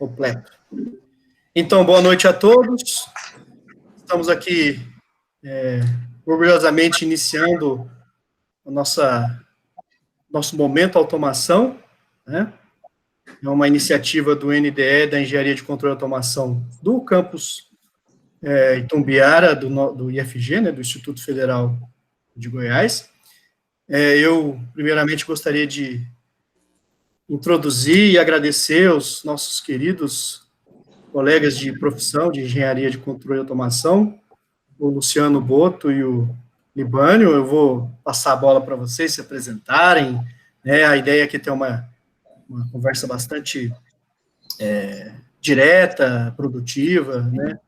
Completo. Então, boa noite a todos. Estamos aqui orgulhosamente iniciando o nosso momento automação, né? É uma iniciativa do NDE, da Engenharia de Controle e Automação do campus Itumbiara, do IFG, né, do Instituto Federal de Goiás. Eu, primeiramente, gostaria de introduzir e agradecer aos nossos queridos colegas de profissão de Engenharia de Controle e Automação, o Luciano Boto e o Libânio. Eu vou passar a bola para vocês se apresentarem, né? A ideia aqui é ter uma conversa bastante direta, produtiva, né?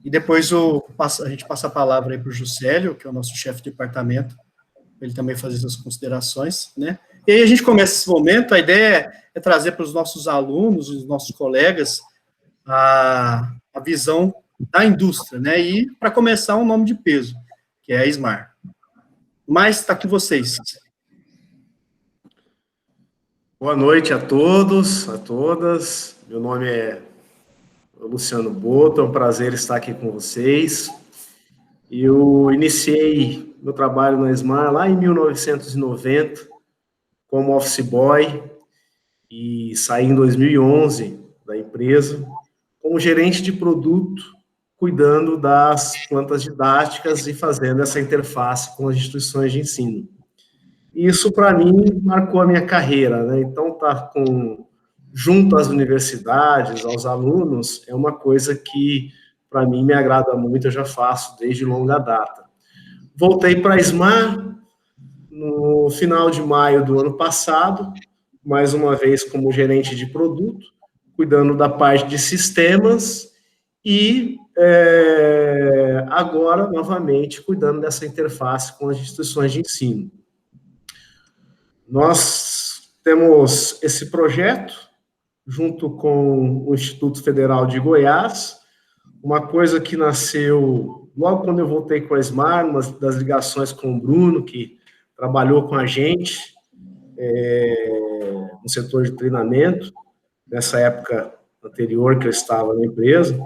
E depois a gente passa a palavra aí para o Juscelio, que é o nosso chefe de departamento, para ele também fazer suas considerações, né? E aí a gente começa esse momento. A ideia é trazer para os nossos alunos e os nossos colegas a visão da indústria, né? E, para começar, um nome de peso, que é a Smar. Mas está com vocês. Boa noite a todos, a todas. Meu nome é Luciano Boto, é um prazer estar aqui com vocês. Eu iniciei meu trabalho na Smar lá em 1990, como office boy, e saí em 2011 da empresa como gerente de produto, cuidando das plantas didáticas e fazendo essa interface com as instituições de ensino. Isso, para mim, marcou a minha carreira, né? Então, estar junto às universidades, aos alunos, é uma coisa que, para mim, me agrada muito, eu já faço desde longa data. Voltei para a Smar no final de maio do ano passado, mais uma vez como gerente de produto, cuidando da parte de sistemas e agora, novamente, cuidando dessa interface com as instituições de ensino. Nós temos esse projeto, junto com o Instituto Federal de Goiás, uma coisa que nasceu logo quando eu voltei com a Smar, uma das ligações com o Bruno, que trabalhou com a gente no setor de treinamento, nessa época anterior que eu estava na empresa,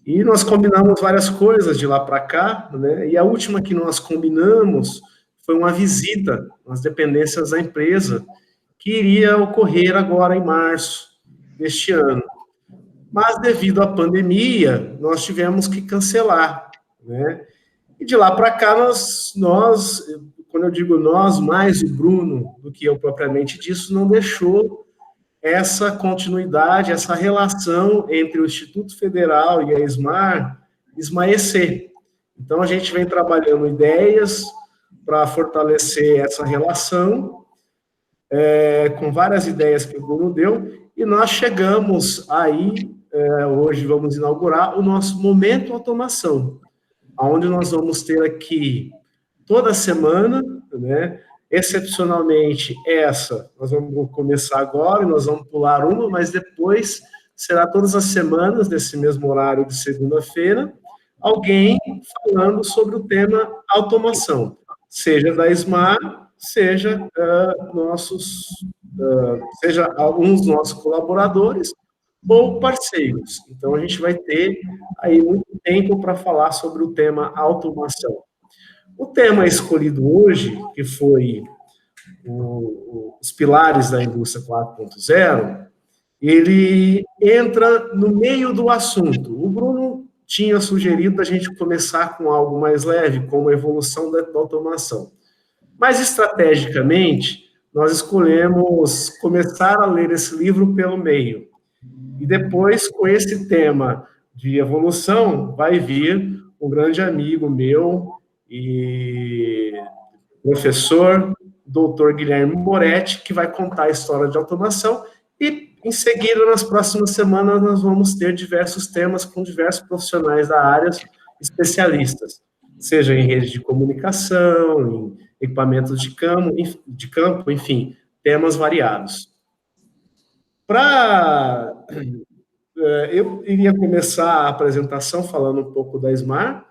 e nós combinamos várias coisas de lá para cá, né? E a última que nós combinamos foi uma visita às dependências da empresa, que iria ocorrer agora em março deste ano. Mas, devido à pandemia, nós tivemos que cancelar, né? E de lá para cá, nós, quando eu digo nós, mais o Bruno do que eu propriamente disso, não deixou essa continuidade, essa relação entre o Instituto Federal e a Smar esmaecer. Então, a gente vem trabalhando ideias para fortalecer essa relação, com várias ideias que o Bruno deu, e nós chegamos aí, hoje vamos inaugurar o nosso Momento Automação, onde nós vamos ter aqui toda semana, né? Excepcionalmente, nós vamos começar agora, e nós vamos pular uma, mas depois será todas as semanas, nesse mesmo horário de segunda-feira, alguém falando sobre o tema automação, seja da Smar, seja alguns dos nossos colaboradores ou parceiros. Então, a gente vai ter aí muito tempo para falar sobre o tema automação. O tema escolhido hoje, que foi os pilares da indústria 4.0, ele entra no meio do assunto. O Bruno tinha sugerido a gente começar com algo mais leve, como a evolução da automação. Mas, estrategicamente, nós escolhemos começar a ler esse livro pelo meio. E depois, com esse tema de evolução, vai vir um grande amigo meu e professor, doutor Guilherme Moretti, que vai contar a história de automação, e em seguida, nas próximas semanas, nós vamos ter diversos temas com diversos profissionais da área, especialistas, seja em rede de comunicação, em equipamentos de campo, enfim, temas variados. Eu iria começar a apresentação falando um pouco da Smar.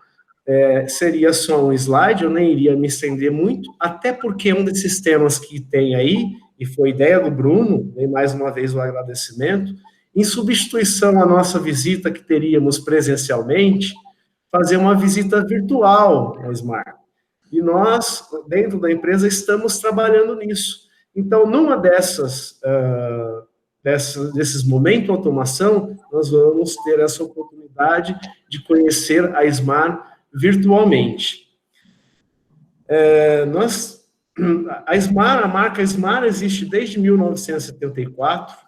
Seria só um slide, eu nem iria me estender muito, até porque um desses temas que tem aí, e foi ideia do Bruno, e mais uma vez o agradecimento, em substituição à nossa visita que teríamos presencialmente, fazer uma visita virtual à Smart. E nós, dentro da empresa, estamos trabalhando nisso. Então, numa desses momentos de automação, nós vamos ter essa oportunidade de conhecer a Smart virtualmente. A marca Smart existe desde 1974,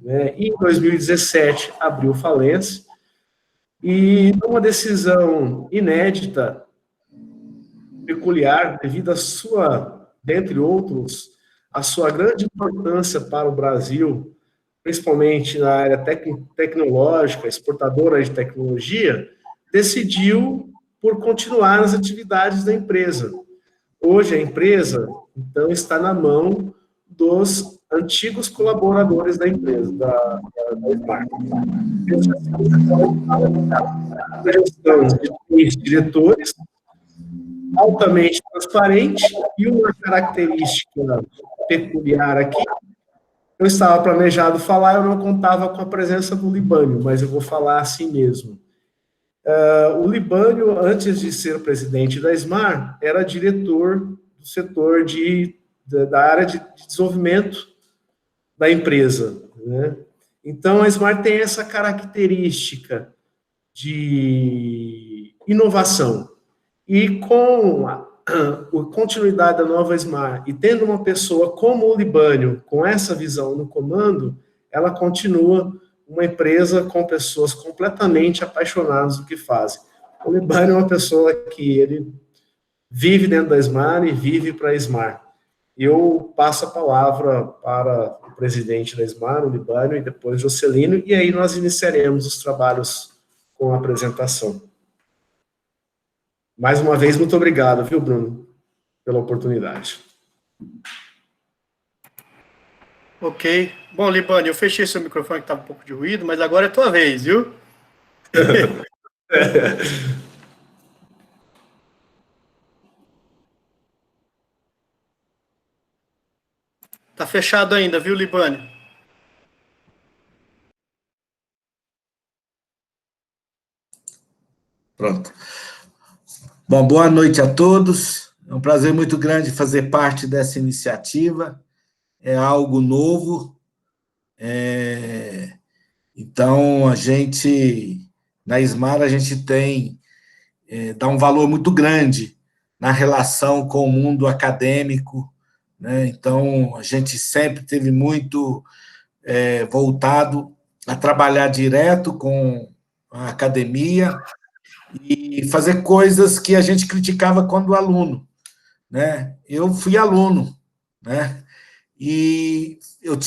né, e em 2017 abriu falência, e numa decisão inédita, peculiar, devido à sua, dentre outros, a sua grande importância para o Brasil, principalmente na área tecnológica, exportadora de tecnologia, decidiu por continuar as atividades da empresa. Hoje a empresa, então, está na mão dos antigos colaboradores da empresa, da Smart. A gestão de 3 diretores, altamente transparente, e uma característica peculiar aqui, eu estava planejado falar, eu não contava com a presença do Libânio, mas eu vou falar assim mesmo. O Libânio, antes de ser presidente da Smart, era diretor do setor da área de desenvolvimento da empresa, né? Então, a Smart tem essa característica de inovação. E com a continuidade da nova Smart, e tendo uma pessoa como o Libânio, com essa visão no comando, ela continua uma empresa com pessoas completamente apaixonadas do que fazem. O Libânio é uma pessoa que ele vive dentro da Smart e vive para a Smart. Eu passo a palavra para o presidente da Smart, o Libânio, e depois o Jocelino, e aí nós iniciaremos os trabalhos com a apresentação. Mais uma vez, muito obrigado, viu, Bruno, pela oportunidade. Ok. Bom, Libânio, eu fechei seu microfone, que estava um pouco de ruído, mas agora é tua vez, viu? Tá fechado ainda, viu, Libânio? Pronto. Bom, boa noite a todos. É um prazer muito grande fazer parte dessa iniciativa. É algo novo. Então, a gente, na Smart, a gente dá um valor muito grande na relação com o mundo acadêmico, né? Então, a gente sempre teve muito voltado a trabalhar direto com a academia e fazer coisas que a gente criticava quando aluno, né? Eu fui aluno, né? E eu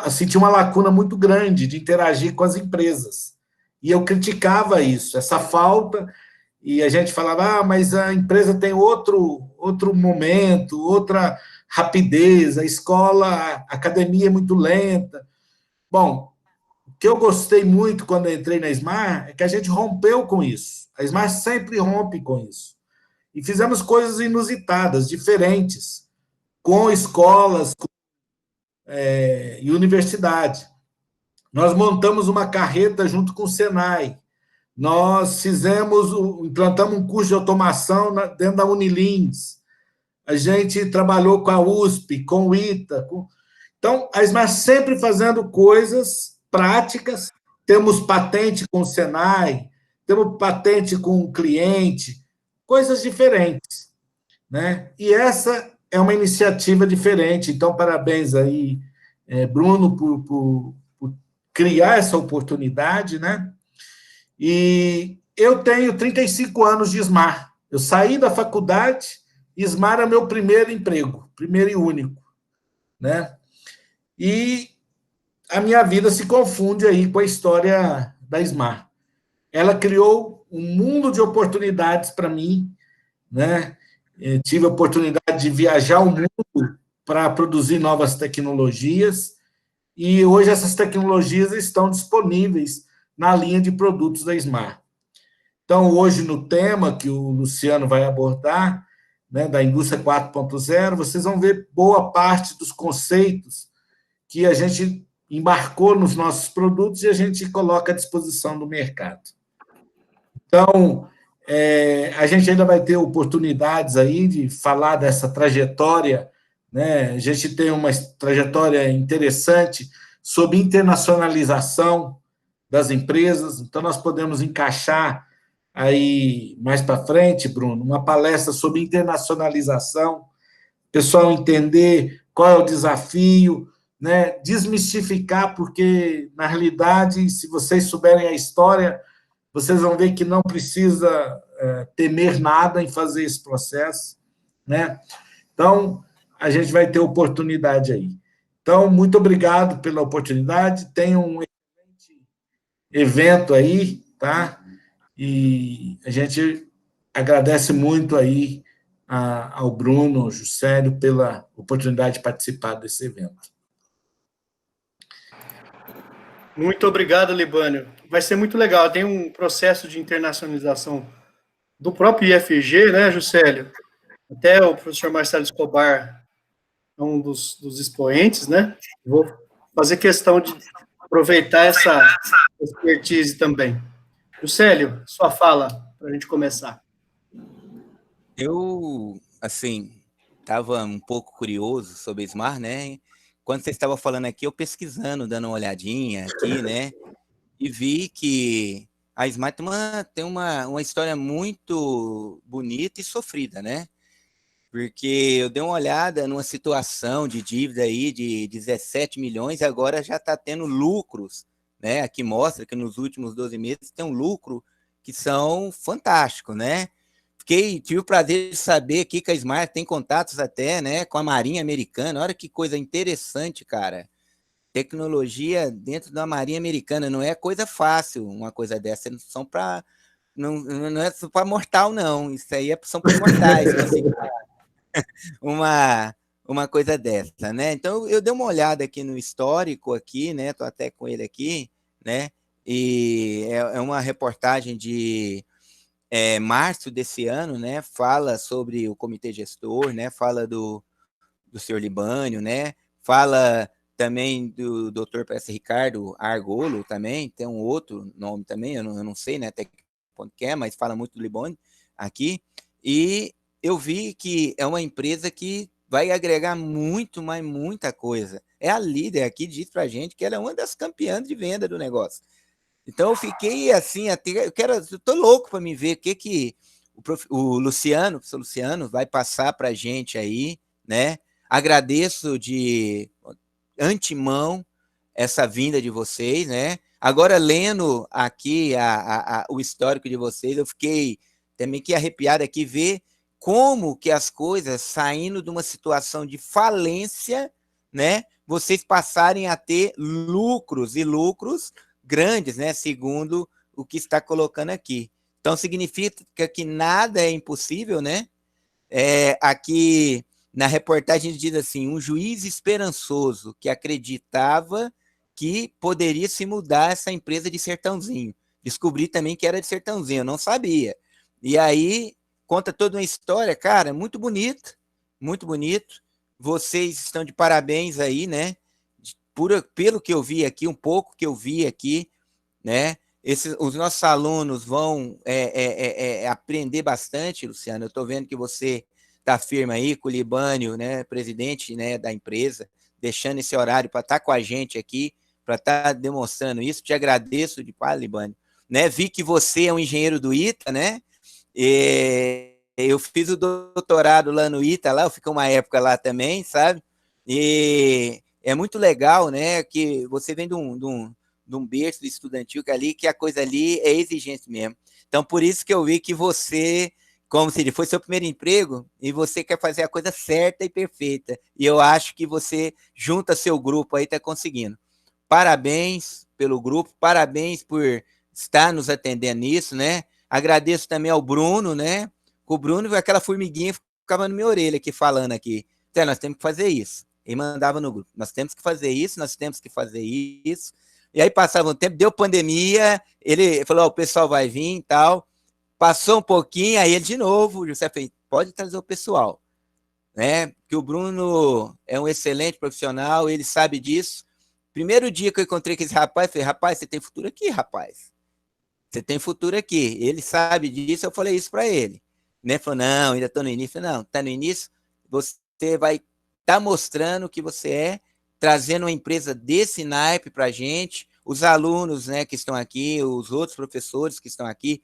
senti uma lacuna muito grande de interagir com as empresas. E eu criticava isso, essa falta, e a gente falava, mas a empresa tem outro momento, outra rapidez, a escola, a academia é muito lenta. Bom, o que eu gostei muito quando eu entrei na Smart é que a gente rompeu com isso. A Smart sempre rompe com isso. E fizemos coisas inusitadas, diferentes, com escolas e universidade. Nós montamos uma carreta junto com o Senai. Nós implantamos um curso de automação dentro da Unilins. A gente trabalhou com a USP, com o ITA. Então, a Smart sempre fazendo coisas práticas. Temos patente com o Senai, temos patente com o cliente, coisas diferentes, né? E essa é uma iniciativa diferente. Então, parabéns aí, Bruno, por criar essa oportunidade, né? E eu tenho 35 anos de Smart. Eu saí da faculdade, Smart é meu primeiro emprego, primeiro e único, né? E a minha vida se confunde aí com a história da Smart. Ela criou um mundo de oportunidades para mim, né? Eu tive a oportunidade de viajar o mundo para produzir novas tecnologias, e hoje essas tecnologias estão disponíveis na linha de produtos da Smart. Então, hoje, no tema que o Luciano vai abordar, né, da indústria 4.0, vocês vão ver boa parte dos conceitos que a gente embarcou nos nossos produtos e a gente coloca à disposição do mercado. Então, a gente ainda vai ter oportunidades aí de falar dessa trajetória, né? A gente tem uma trajetória interessante sobre internacionalização das empresas, então nós podemos encaixar aí mais para frente, Bruno, uma palestra sobre internacionalização, o pessoal entender qual é o desafio, né? Desmistificar, porque, na realidade, se vocês souberem a história, vocês vão ver que não precisa temer nada em fazer esse processo, né? Então, a gente vai ter oportunidade aí. Então, muito obrigado pela oportunidade, tenham um excelente evento aí, tá? E a gente agradece muito aí ao Bruno, ao Juscelio, pela oportunidade de participar desse evento. Muito obrigado, Libânio. Vai ser muito legal. Tem um processo de internacionalização do próprio IFG, né, Juscelio? Até o professor Marcelo Escobar é um dos expoentes, né? Vou fazer questão de aproveitar essa expertise também. Juscelio, sua fala, para a gente começar. Eu, assim, estava um pouco curioso sobre a Smart, né? Quando você estava falando aqui, eu pesquisando, dando uma olhadinha aqui, né? E vi que a Smart tem uma história muito bonita e sofrida, né? Porque eu dei uma olhada numa situação de dívida aí de 17 milhões e agora já está tendo lucros, né? Aqui mostra que nos últimos 12 meses tem um lucro que são fantásticos, né? Tive o prazer de saber aqui que a Smart tem contatos até, né, com a Marinha Americana. Olha que coisa interessante, cara. Tecnologia dentro da Marinha Americana não é coisa fácil, uma coisa dessa. Não é só para mortal, não. Isso aí são para mortais, conseguir uma coisa dessa, né? Então, eu dei uma olhada aqui no histórico aqui, né? Tô até com ele aqui, né? E é uma reportagem de março desse ano, né? Fala sobre o comitê gestor, né? Fala do senhor Libânio, né? Fala também do Dr. PS Ricardo Argolo também, tem um outro nome também, eu não sei, né? Até que ponto que é, mas fala muito do Libânio aqui. E eu vi que é uma empresa que vai agregar muito, mas muita coisa. É a líder aqui, diz pra gente que ela é uma das campeãs de venda do negócio. Então eu fiquei assim, eu tô louco para me ver o que o Luciano, o professor Luciano, vai passar para a gente aí, né? Agradeço de antemão essa vinda de vocês, né? Agora, lendo aqui o histórico de vocês, eu fiquei também que arrepiado aqui ver como que as coisas, saindo de uma situação de falência, né? Vocês passarem a ter lucros e lucros grandes, né? Segundo o que está colocando aqui. Então, significa que nada é impossível, né? Aqui na reportagem diz assim, um juiz esperançoso que acreditava que poderia se mudar essa empresa de Sertãozinho. Descobri também que era de Sertãozinho, eu não sabia. E aí, conta toda uma história, cara, muito bonito, muito bonito. Vocês estão de parabéns aí, né? Pelo que eu vi aqui, um pouco que eu vi aqui, né? Os nossos alunos vão aprender bastante, Luciano. Eu estou vendo que você está firme aí com o Libânio, né, presidente, né, da empresa, deixando esse horário para estar com a gente aqui, para estar demonstrando isso. Te agradeço de paz, Libânio. Né? Vi que você é um engenheiro do ITA, né? Eu fiz o doutorado lá no ITA, lá, eu fiquei uma época lá também, sabe? E é muito legal, né, que você vem de um berço estudantil que ali, que a coisa ali é exigente mesmo. Então, por isso que eu vi que você, como se ele fosse seu primeiro emprego, e você quer fazer a coisa certa e perfeita. E eu acho que você junta seu grupo aí, está conseguindo. Parabéns pelo grupo, parabéns por estar nos atendendo nisso, né? Agradeço também ao Bruno, né? O Bruno, aquela formiguinha ficava na minha orelha aqui, falando aqui. Então, nós temos que fazer isso. Ele mandava no grupo, nós temos que fazer isso, nós temos que fazer isso. E aí passava um tempo, deu pandemia, ele falou, o pessoal vai vir e tal. Passou um pouquinho, aí ele de novo, o José fez, pode trazer o pessoal. Né? Que o Bruno é um excelente profissional, ele sabe disso. Primeiro dia que eu encontrei com esse rapaz, eu falei, rapaz, você tem futuro aqui, rapaz. Você tem futuro aqui. Ele sabe disso, eu falei isso para ele. Né? Falou, não, ainda estou no início. Não, está no início, você vai estar mostrando que você é, trazendo uma empresa desse naipe para a gente, os alunos, né, que estão aqui, os outros professores que estão aqui,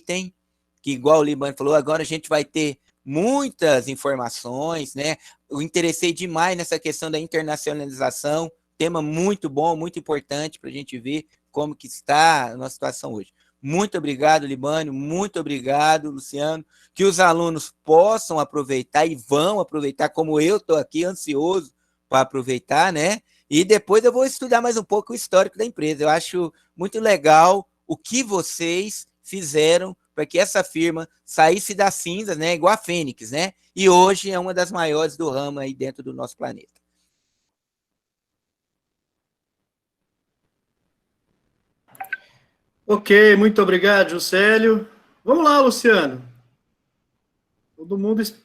tem, que igual o Libânio falou, agora a gente vai ter muitas informações, né? Eu interessei demais nessa questão da internacionalização, tema muito bom, muito importante para a gente ver como que está a nossa situação hoje. Muito obrigado, Libânio, muito obrigado, Luciano, que os alunos possam aproveitar e vão aproveitar, como eu estou aqui ansioso para aproveitar, né? E depois eu vou estudar mais um pouco o histórico da empresa. Eu acho muito legal o que vocês fizeram para que essa firma saísse das cinzas, né? Igual a Fênix, né? E hoje é uma das maiores do ramo aí dentro do nosso planeta. Ok, muito obrigado, Juscelio. Vamos lá, Luciano.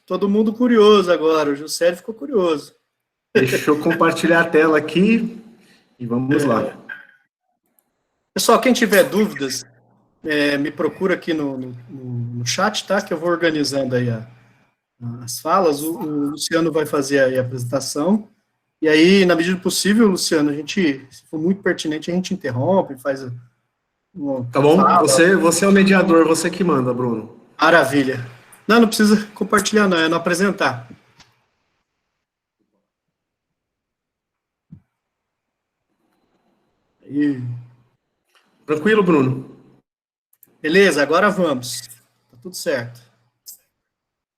Todo mundo curioso agora. O Juscelio ficou curioso. Deixa eu compartilhar a tela aqui e vamos lá. Pessoal, quem tiver dúvidas, me procura aqui no chat, tá? Que eu vou organizando aí as falas. O Luciano vai fazer aí a apresentação. E aí, na medida do possível, Luciano, se for muito pertinente, a gente interrompe, faz... Tá bom? Você é o mediador, você que manda, Bruno. Maravilha. Não precisa compartilhar, não, é não apresentar. Aí. Tranquilo, Bruno? Beleza, agora vamos. Tá tudo certo.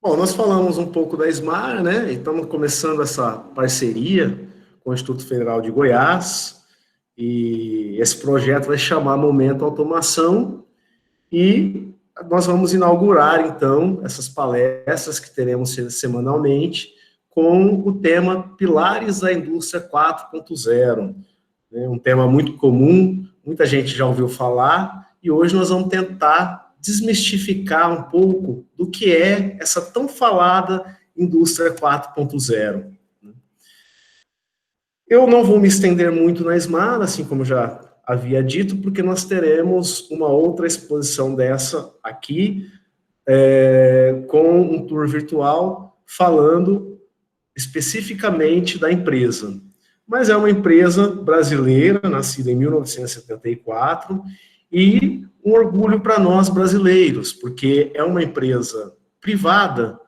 Bom, nós falamos um pouco da SMAR, né? Estamos começando essa parceria com o Instituto Federal de Goiás, e esse projeto vai chamar Momento Automação, e nós vamos inaugurar, então, essas palestras que teremos semanalmente, com o tema Pilares da Indústria 4.0, né? Um tema muito comum, muita gente já ouviu falar, e hoje nós vamos tentar desmistificar um pouco do que é essa tão falada Indústria 4.0. Eu não vou me estender muito na SMAR, assim como já havia dito, porque nós teremos uma outra exposição dessa aqui, com um tour virtual, falando especificamente da empresa. Mas é uma empresa brasileira, nascida em 1974, e um orgulho para nós brasileiros, porque é uma empresa privada,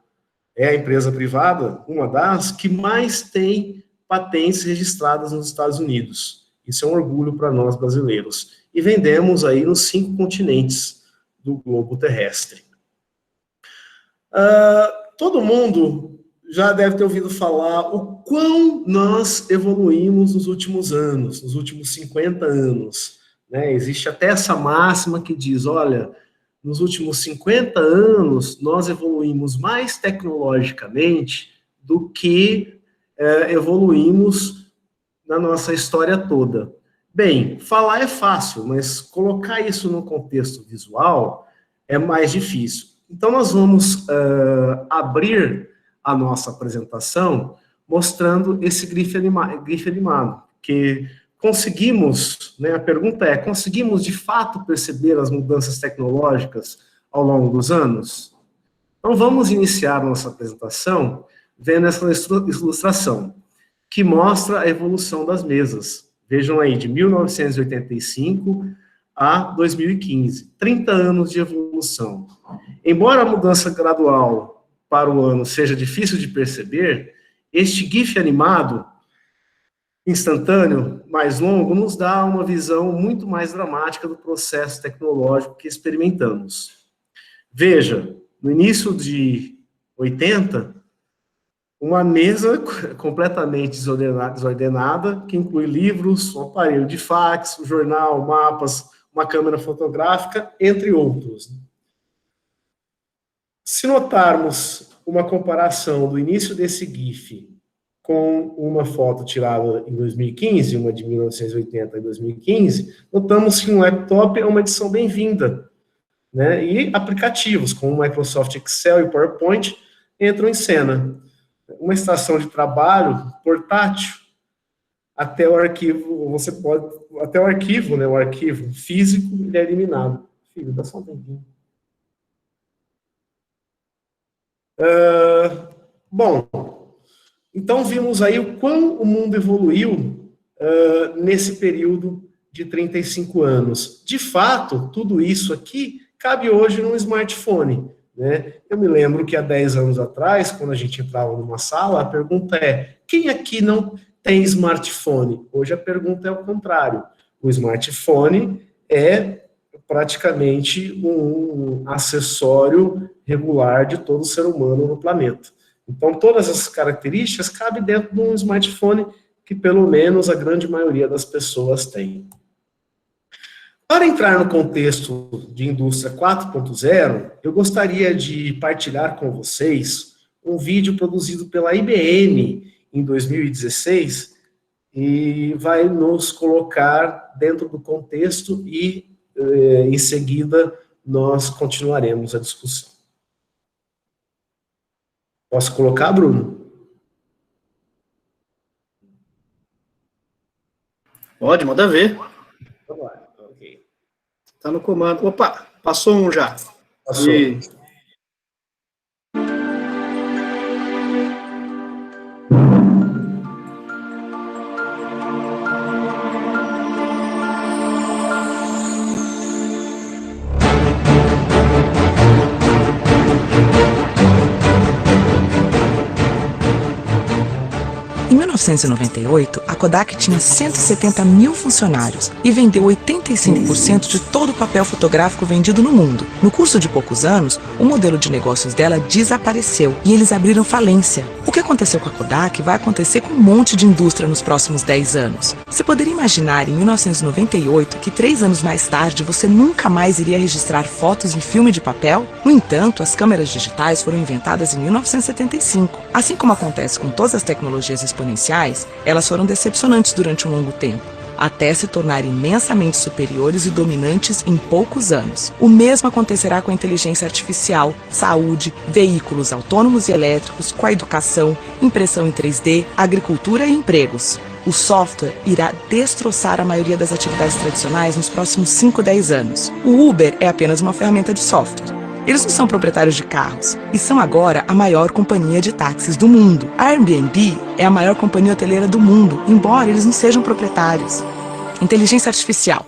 é a empresa privada, uma das que mais tem patentes registradas nos Estados Unidos. Isso é um orgulho para nós brasileiros. E vendemos aí nos 5 continentes do globo terrestre. Todo mundo já deve ter ouvido falar o quão nós evoluímos nos últimos anos, nos últimos 50 anos. Né? Existe até essa máxima que diz, olha, nos últimos 50 anos nós evoluímos mais tecnologicamente do que evoluímos na nossa história toda. Bem, falar é fácil, mas colocar isso no contexto visual é mais difícil. Então, nós vamos abrir a nossa apresentação mostrando esse grife animado, que conseguimos, né, a pergunta é, conseguimos de fato perceber as mudanças tecnológicas ao longo dos anos? Então, vamos iniciar nossa apresentação vendo essa ilustração, que mostra a evolução das mesas. Vejam aí, de 1985 a 2015, 30 anos de evolução. Embora a mudança gradual para o ano seja difícil de perceber, este GIF animado, instantâneo, mais longo, nos dá uma visão muito mais dramática do processo tecnológico que experimentamos. Veja, no início de 80, uma mesa completamente desordenada, que inclui livros, um aparelho de fax, um jornal, mapas, uma câmera fotográfica, entre outros. Se notarmos uma comparação do início desse GIF com uma foto tirada em 2015, uma de 1980 e 2015, notamos que um laptop é uma edição bem-vinda, né? E aplicativos, como o Microsoft Excel e PowerPoint, entram em cena. Uma estação de trabalho portátil, até o arquivo, né, o arquivo físico, ele é eliminado. Filho, dá só um tempinho. Bom, então vimos aí o quão o mundo evoluiu nesse período de 35 anos. De fato, tudo isso aqui cabe hoje num smartphone, né? Eu me lembro que há 10 anos atrás, quando a gente entrava numa sala, a pergunta é: quem aqui não tem smartphone? Hoje a pergunta é o contrário. O smartphone é praticamente um acessório regular de todo ser humano no planeta. Então, todas essas características cabem dentro de um smartphone que, pelo menos, a grande maioria das pessoas tem. Para entrar no contexto de indústria 4.0, eu gostaria de partilhar com vocês um vídeo produzido pela IBM em 2016 e vai nos colocar dentro do contexto e, em seguida, nós continuaremos a discussão. Posso colocar, Bruno? Pode, manda ver. Vamos lá. Ok. Tá no comando. Opa, passou um já. Passou. E... Em 1998, a Kodak tinha 170 mil funcionários e vendeu 85% de todo o papel fotográfico vendido no mundo. No curso de poucos anos, o modelo de negócios dela desapareceu e eles abriram falência. O que aconteceu com a Kodak vai acontecer com um monte de indústria nos próximos 10 anos. Você poderia imaginar em 1998 que 3 anos mais tarde você nunca mais iria registrar fotos em filme de papel? No entanto, as câmeras digitais foram inventadas em 1975. Assim como acontece com todas as tecnologias exponenciais, elas foram decepcionantes durante um longo tempo, até se tornarem imensamente superiores e dominantes em poucos anos. O mesmo acontecerá com a inteligência artificial, saúde, veículos autônomos e elétricos, com a educação, impressão em 3D, agricultura e empregos. O software irá destroçar a maioria das atividades tradicionais nos próximos 5, 10 anos. O Uber é apenas uma ferramenta de software. Eles não são proprietários de carros e são agora a maior companhia de táxis do mundo. A Airbnb é a maior companhia hoteleira do mundo, embora eles não sejam proprietários. Inteligência artificial.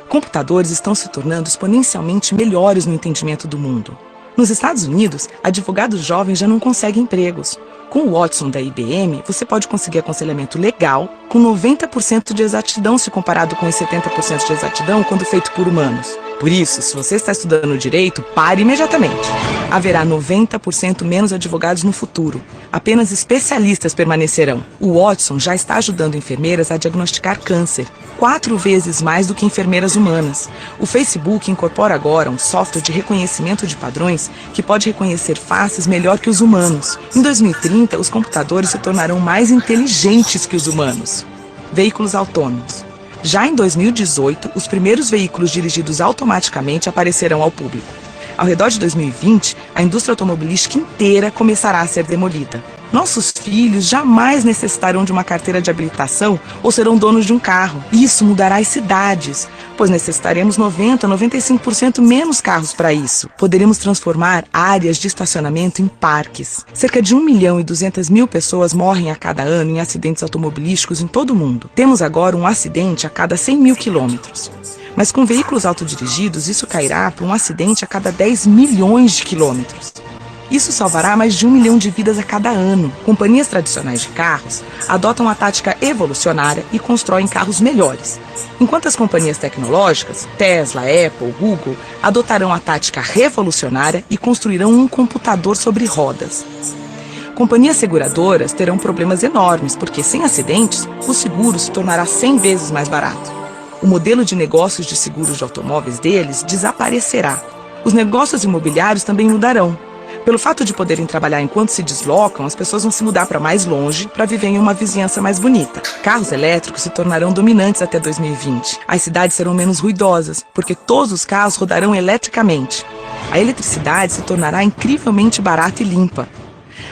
Computadores estão se tornando exponencialmente melhores no entendimento do mundo. Nos Estados Unidos, advogados jovens já não conseguem empregos. Com o Watson da IBM, você pode conseguir aconselhamento legal com 90% de exatidão se comparado com os 70% de exatidão quando feito por humanos. Por isso, se você está estudando direito, pare imediatamente. Haverá 90% menos advogados no futuro. Apenas especialistas permanecerão. O Watson já está ajudando enfermeiras a diagnosticar câncer, 4 vezes mais do que enfermeiras humanas. O Facebook incorpora agora um software de reconhecimento de padrões que pode reconhecer faces melhor que os humanos. Em 2030, os computadores se tornarão mais inteligentes que os humanos. Veículos autônomos. Já em 2018, os primeiros veículos dirigidos automaticamente aparecerão ao público. Ao redor de 2020, a indústria automobilística inteira começará a ser demolida. Nossos filhos jamais necessitarão de uma carteira de habilitação ou serão donos de um carro. Isso mudará as cidades, pois necessitaremos 90% a 95% menos carros para isso. Poderemos transformar áreas de estacionamento em parques. Cerca de 1.200.000 pessoas morrem a cada ano em acidentes automobilísticos em todo o mundo. Temos agora um acidente a cada 100.000 quilômetros. Mas com veículos autodirigidos, isso cairá para um acidente a cada 10 milhões de quilômetros. Isso salvará mais de 1 milhão de vidas a cada ano. Companhias tradicionais de carros adotam a tática evolucionária e constroem carros melhores. Enquanto as companhias tecnológicas, Tesla, Apple, Google, adotarão a tática revolucionária e construirão um computador sobre rodas. Companhias seguradoras terão problemas enormes, porque sem acidentes, o seguro se tornará 100 vezes mais barato. O modelo de negócios de seguros de automóveis deles desaparecerá. Os negócios imobiliários também mudarão. Pelo fato de poderem trabalhar enquanto se deslocam, as pessoas vão se mudar para mais longe para viver em uma vizinhança mais bonita. Carros elétricos se tornarão dominantes até 2020. As cidades serão menos ruidosas, porque todos os carros rodarão eletricamente. A eletricidade se tornará incrivelmente barata e limpa.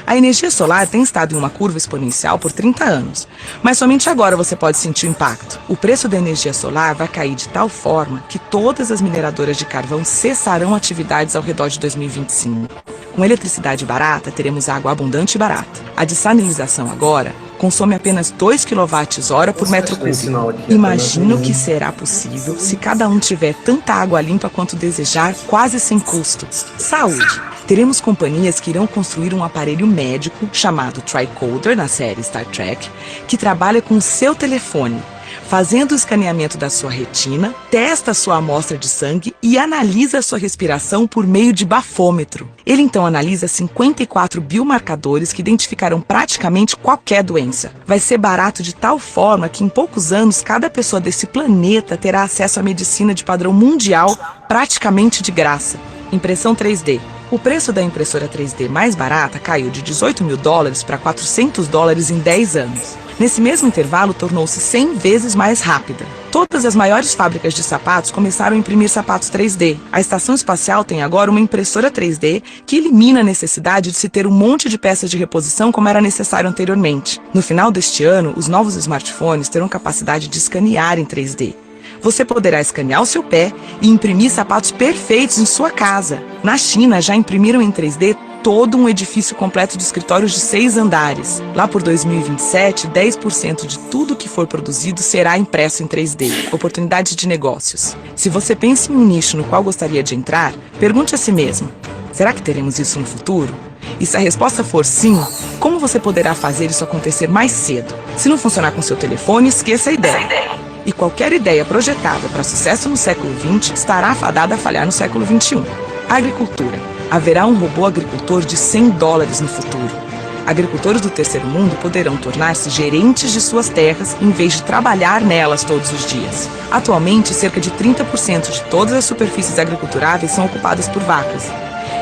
A energia solar tem estado em uma curva exponencial por 30 anos, mas somente agora você pode sentir o impacto. O preço da energia solar vai cair de tal forma que todas as mineradoras de carvão cessarão atividades ao redor de 2025. Com eletricidade barata, teremos água abundante e barata. A dessalinização agora consome apenas 2 kWh por metro cúbico. Imagina o que será possível se cada um tiver tanta água limpa quanto desejar, quase sem custo. Saúde! Teremos companhias que irão construir um aparelho médico chamado Tricorder, na série Star Trek, que trabalha com o seu telefone, fazendo o escaneamento da sua retina, testa a sua amostra de sangue e analisa a sua respiração por meio de bafômetro. Ele então analisa 54 biomarcadores que identificarão praticamente qualquer doença. Vai ser barato de tal forma que em poucos anos cada pessoa desse planeta terá acesso à medicina de padrão mundial praticamente de graça. Impressão 3D. O preço da impressora 3D mais barata caiu de $18 mil para $400 em 10 anos. Nesse mesmo intervalo, tornou-se 100 vezes mais rápida. Todas as maiores fábricas de sapatos começaram a imprimir sapatos 3D. A estação espacial tem agora uma impressora 3D que elimina a necessidade de se ter um monte de peças de reposição como era necessário anteriormente. No final deste ano, os novos smartphones terão capacidade de escanear em 3D. Você poderá escanear o seu pé e imprimir sapatos perfeitos em sua casa. Na China, já imprimiram em 3D todo um edifício completo de escritórios de 6 andares. Lá por 2027, 10% de tudo que for produzido será impresso em 3D. Oportunidades de negócios. Se você pensa em um nicho no qual gostaria de entrar, pergunte a si mesmo: será que teremos isso no futuro? E se a resposta for sim, como você poderá fazer isso acontecer mais cedo? Se não funcionar com seu telefone, esqueça a ideia. E qualquer ideia projetada para sucesso no século XX estará fadada a falhar no século XXI. Agricultura. Haverá um robô agricultor de $100 no futuro. Agricultores do terceiro mundo poderão tornar-se gerentes de suas terras em vez de trabalhar nelas todos os dias. Atualmente, cerca de 30% de todas as superfícies agriculturáveis são ocupadas por vacas.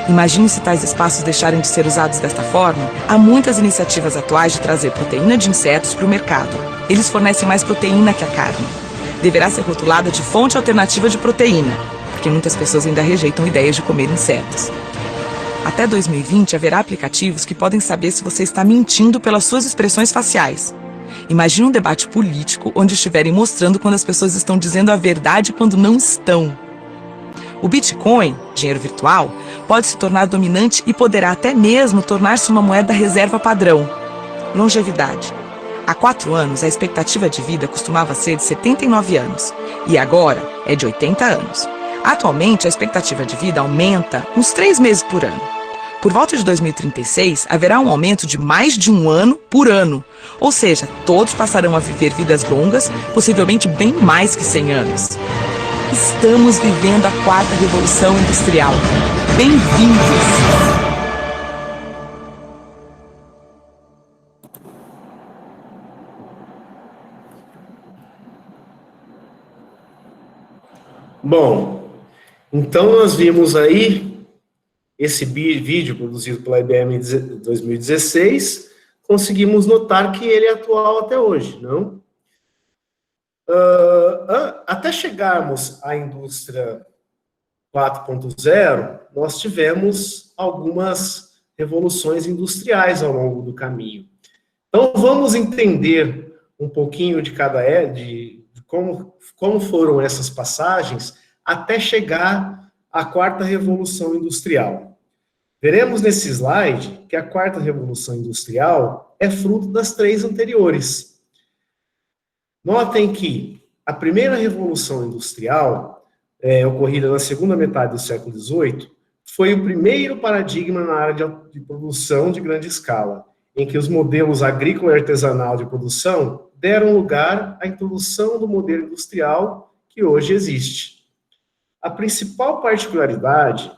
Imagine se tais espaços deixarem de ser usados desta forma. Há muitas iniciativas atuais de trazer proteína de insetos para o mercado. Eles fornecem mais proteína que a carne. Deverá ser rotulada de fonte alternativa de proteína, porque muitas pessoas ainda rejeitam ideias de comer insetos. Até 2020, haverá aplicativos que podem saber se você está mentindo pelas suas expressões faciais. Imagine um debate político onde estiverem mostrando quando as pessoas estão dizendo a verdade quando não estão. O Bitcoin, dinheiro virtual, pode se tornar dominante e poderá até mesmo tornar-se uma moeda reserva padrão. Longevidade. Há 4 anos, a expectativa de vida costumava ser de 79 anos, e agora é de 80 anos. Atualmente, a expectativa de vida aumenta uns 3 meses por ano. Por volta de 2036, haverá um aumento de mais de 1 ano por ano, ou seja, todos passarão a viver vidas longas, possivelmente bem mais que 100 anos. Estamos vivendo a 4ª Revolução Industrial. Bem-vindos! Bom, então nós vimos aí esse vídeo produzido pela IBM em 2016, conseguimos notar que ele é atual até hoje, não? Até chegarmos à indústria 4.0, nós tivemos algumas revoluções industriais ao longo do caminho. Então, vamos entender um pouquinho de cada de como foram essas passagens até chegar à 4ª Revolução Industrial. Veremos nesse slide que a 4ª Revolução Industrial é fruto das 3 anteriores. Notem que a primeira Revolução Industrial, ocorrida na segunda metade do século XVIII, foi o primeiro paradigma na área de produção de grande escala, em que os modelos agrícola e artesanal de produção deram lugar à introdução do modelo industrial que hoje existe. A principal particularidade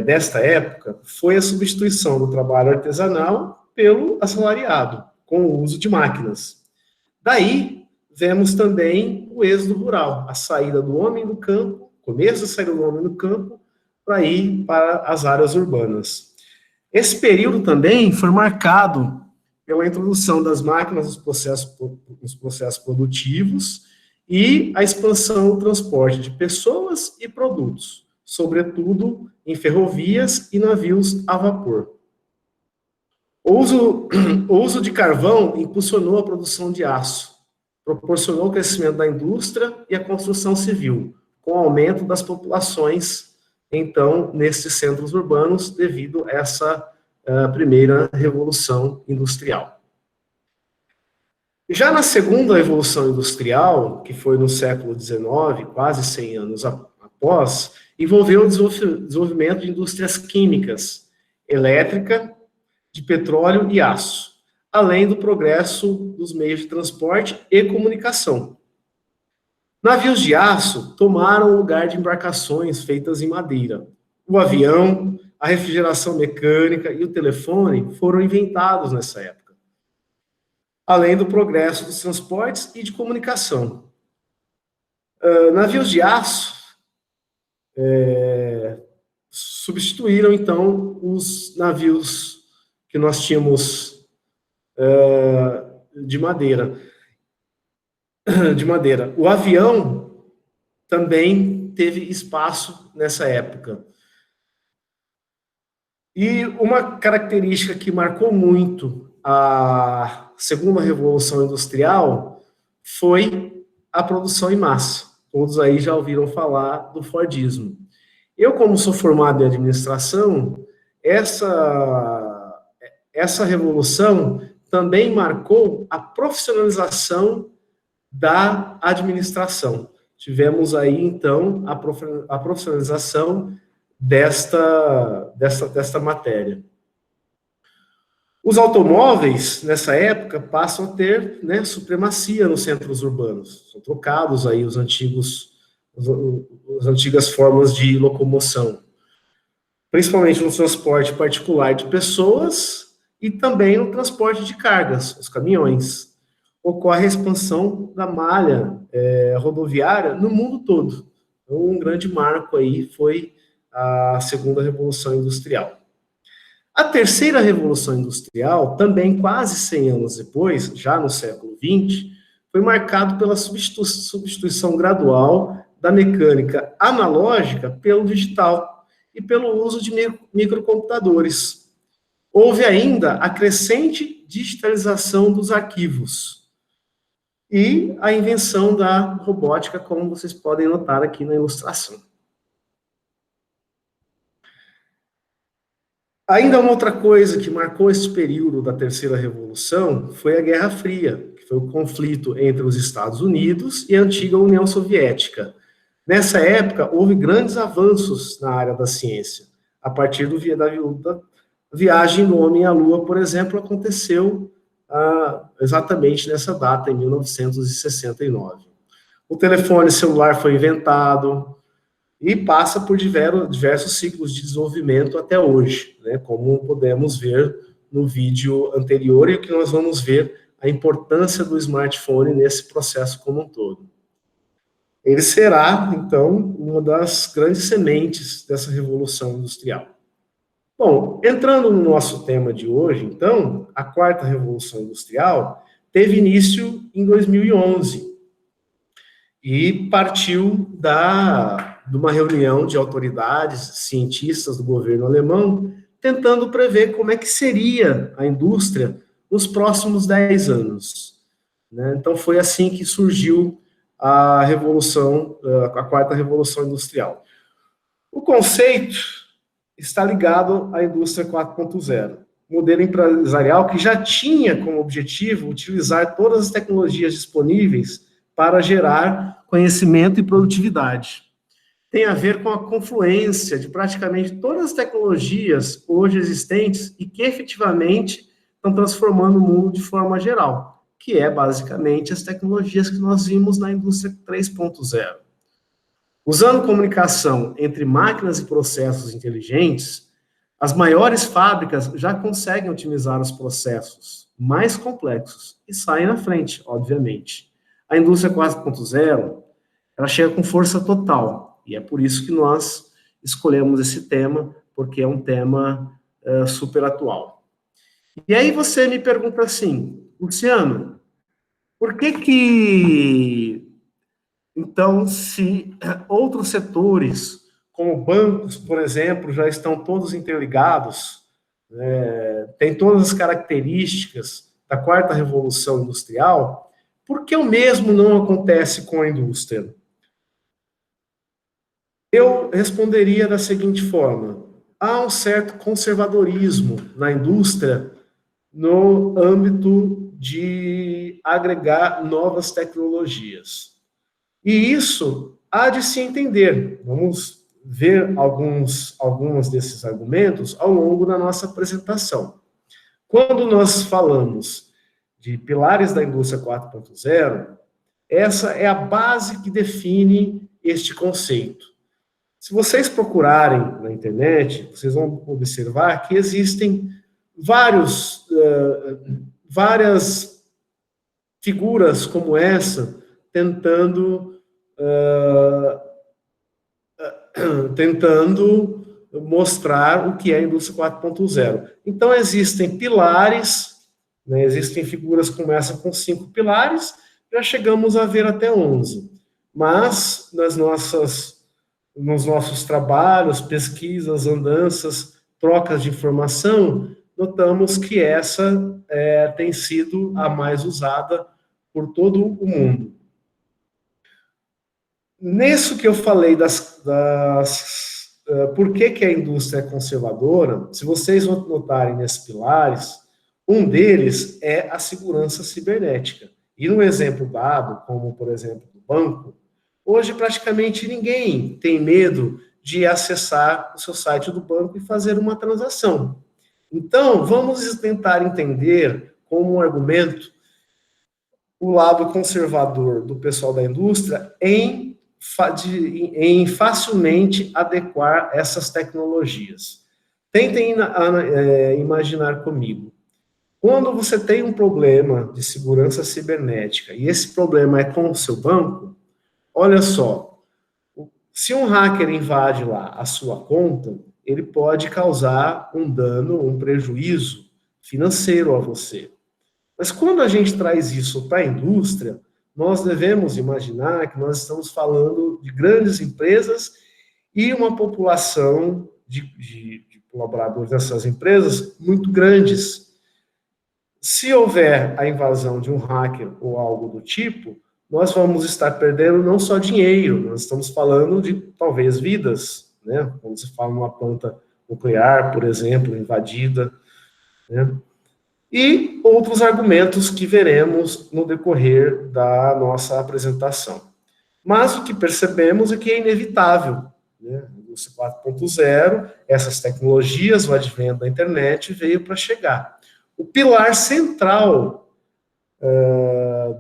desta época foi a substituição do trabalho artesanal pelo assalariado, com o uso de máquinas. Daí, vemos também o êxodo rural, a saída do homem do campo, começo da saída do homem do campo, para ir para as áreas urbanas. Esse período também foi marcado pela introdução das máquinas nos processos produtivos e a expansão do transporte de pessoas e produtos, sobretudo em ferrovias e navios a vapor. O uso de carvão impulsionou a produção de aço, proporcionou o crescimento da indústria e a construção civil, com o aumento das populações, então, nesses centros urbanos, devido a essa primeira revolução industrial. Já na segunda revolução industrial, que foi no século XIX, quase 100 anos após, envolveu o desenvolvimento de indústrias químicas, elétrica, de petróleo e aço, além do progresso dos meios de transporte e comunicação. Navios de aço tomaram o lugar de embarcações feitas em madeira. O avião, a refrigeração mecânica e o telefone foram inventados nessa época, além do progresso dos transportes e de comunicação. Navios de aço substituíram, então, os navios que nós tínhamos de madeira. O avião também teve espaço nessa época. E uma característica que marcou muito a segunda revolução industrial foi a produção em massa. Todos aí já ouviram falar do Fordismo. Eu, como sou formado em administração, essa revolução também marcou a profissionalização da administração. Tivemos aí, então, a profissionalização desta matéria. Os automóveis, nessa época, passam a ter, né, supremacia nos centros urbanos. São trocados aí as antigas formas de locomoção, principalmente no transporte particular de pessoas e também no transporte de cargas, os caminhões. Ocorre a expansão da malha rodoviária no mundo todo. Então, um grande marco aí foi a segunda Revolução Industrial. A terceira Revolução Industrial, também quase 100 anos depois, já no século XX, foi marcado pela substituição gradual da mecânica analógica pelo digital e pelo uso de microcomputadores. Houve ainda a crescente digitalização dos arquivos e a invenção da robótica, como vocês podem notar aqui na ilustração. Ainda uma outra coisa que marcou esse período da terceira revolução foi a Guerra Fria, que foi o conflito entre os Estados Unidos e a antiga União Soviética. Nessa época, houve grandes avanços na área da ciência. A partir da viagem do homem à Lua, por exemplo, aconteceu exatamente nessa data, em 1969. O telefone celular foi inventado e passa por diversos ciclos de desenvolvimento até hoje, né, como podemos ver no vídeo anterior, e o que nós vamos ver a importância do smartphone nesse processo como um todo. Ele será, então, uma das grandes sementes dessa revolução industrial. Bom, entrando no nosso tema de hoje, então, a quarta revolução industrial teve início em 2011 e partiu de uma reunião de autoridades, cientistas do governo alemão, tentando prever como é que seria a indústria nos próximos 10 anos. Né? Então, foi assim que surgiu a quarta revolução industrial. O conceito está ligado à indústria 4.0, modelo empresarial que já tinha como objetivo utilizar todas as tecnologias disponíveis para gerar conhecimento e produtividade. Tem a ver com a confluência de praticamente todas as tecnologias hoje existentes e que efetivamente estão transformando o mundo de forma geral, que é basicamente as tecnologias que nós vimos na indústria 3.0. Usando comunicação entre máquinas e processos inteligentes, as maiores fábricas já conseguem otimizar os processos mais complexos e saem na frente, obviamente. A indústria 4.0, ela chega com força total, e é por isso que nós escolhemos esse tema, porque é um tema super atual. E aí você me pergunta assim, Luciano, por que então, se outros setores, como bancos, por exemplo, já estão todos interligados, tem todas as características da quarta revolução industrial, por que o mesmo não acontece com a indústria? Eu responderia da seguinte forma: há um certo conservadorismo na indústria no âmbito de agregar novas tecnologias. E isso há de se entender. Vamos ver alguns desses argumentos ao longo da nossa apresentação. Quando nós falamos de pilares da indústria 4.0, essa é a base que define este conceito. Se vocês procurarem na internet, vocês vão observar que existem várias figuras como essa tentando mostrar o que é a indústria 4.0. Então, existem pilares, né, existem figuras que começam com 5 pilares, já chegamos a ver até 11. Mas, nos nossos trabalhos, pesquisas, andanças, trocas de informação, notamos que essa tem sido a mais usada por todo o mundo. Nisso que eu falei por que a indústria é conservadora, se vocês notarem nesses pilares, um deles é a segurança cibernética. E no exemplo dado, como por exemplo do banco, hoje praticamente ninguém tem medo de acessar o seu site do banco e fazer uma transação. Então, vamos tentar entender como um argumento o lado conservador do pessoal da indústria em facilmente adequar essas tecnologias. Tentem imaginar comigo. Quando você tem um problema de segurança cibernética e esse problema é com o seu banco, olha só, se um hacker invade lá a sua conta, ele pode causar um dano, um prejuízo financeiro a você. Mas quando a gente traz isso para a indústria, nós devemos imaginar que nós estamos falando de grandes empresas e uma população de colaboradores dessas empresas muito grandes. Se houver a invasão de um hacker ou algo do tipo, nós vamos estar perdendo não só dinheiro, nós estamos falando de, talvez, vidas, né? Quando se fala numa planta nuclear, por exemplo, invadida, né? E outros argumentos que veremos no decorrer da nossa apresentação. Mas o que percebemos é que é inevitável, né? A indústria 4.0, essas tecnologias, o advento da internet veio para chegar. O pilar central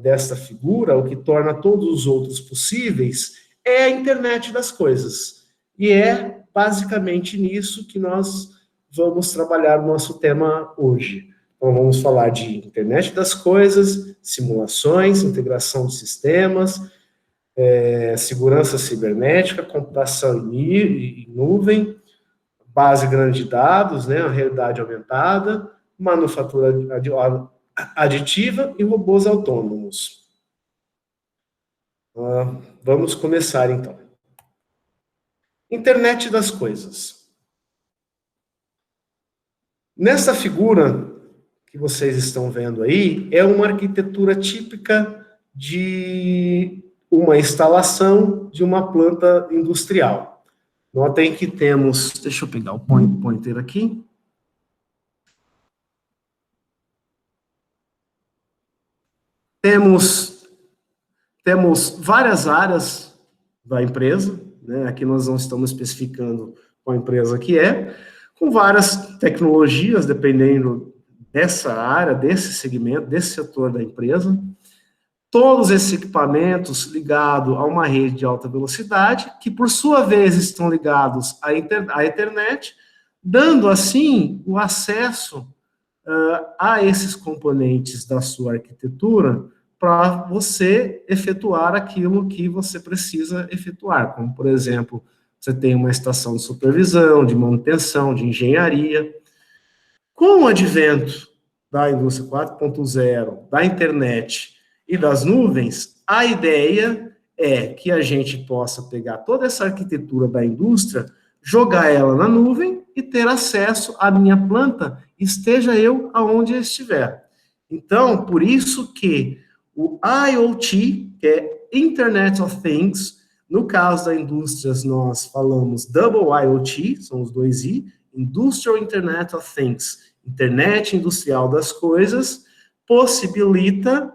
desta figura, o que torna todos os outros possíveis, é a internet das coisas. E é basicamente nisso que nós vamos trabalhar o nosso tema hoje. Então, vamos falar de internet das coisas, simulações, integração de sistemas, segurança cibernética, computação em nuvem, base grande de dados, né, a realidade aumentada, manufatura aditiva e robôs autônomos. Vamos começar, então. Internet das coisas. Nessa figura que vocês estão vendo aí, é uma arquitetura típica de uma instalação de uma planta industrial. Notem que temos... Deixa eu pegar o pointer aqui. Temos várias áreas da empresa, né? Aqui nós não estamos especificando qual empresa que é, com várias tecnologias, dependendo dessa área, desse segmento, desse setor da empresa. Todos esses equipamentos ligados a uma rede de alta velocidade, que por sua vez estão ligados à internet, dando assim o acesso a esses componentes da sua arquitetura para você efetuar aquilo que você precisa efetuar, como, por exemplo, você tem uma estação de supervisão, de manutenção, de engenharia. Com o advento da indústria 4.0, da internet e das nuvens, a ideia é que a gente possa pegar toda essa arquitetura da indústria, jogar ela na nuvem e ter acesso à minha planta, esteja eu aonde eu estiver. Então, por isso que o IoT, que é Internet of Things, no caso da indústrias, nós falamos Double IoT, são os dois I, Industrial Internet of Things, Internet Industrial das Coisas, possibilita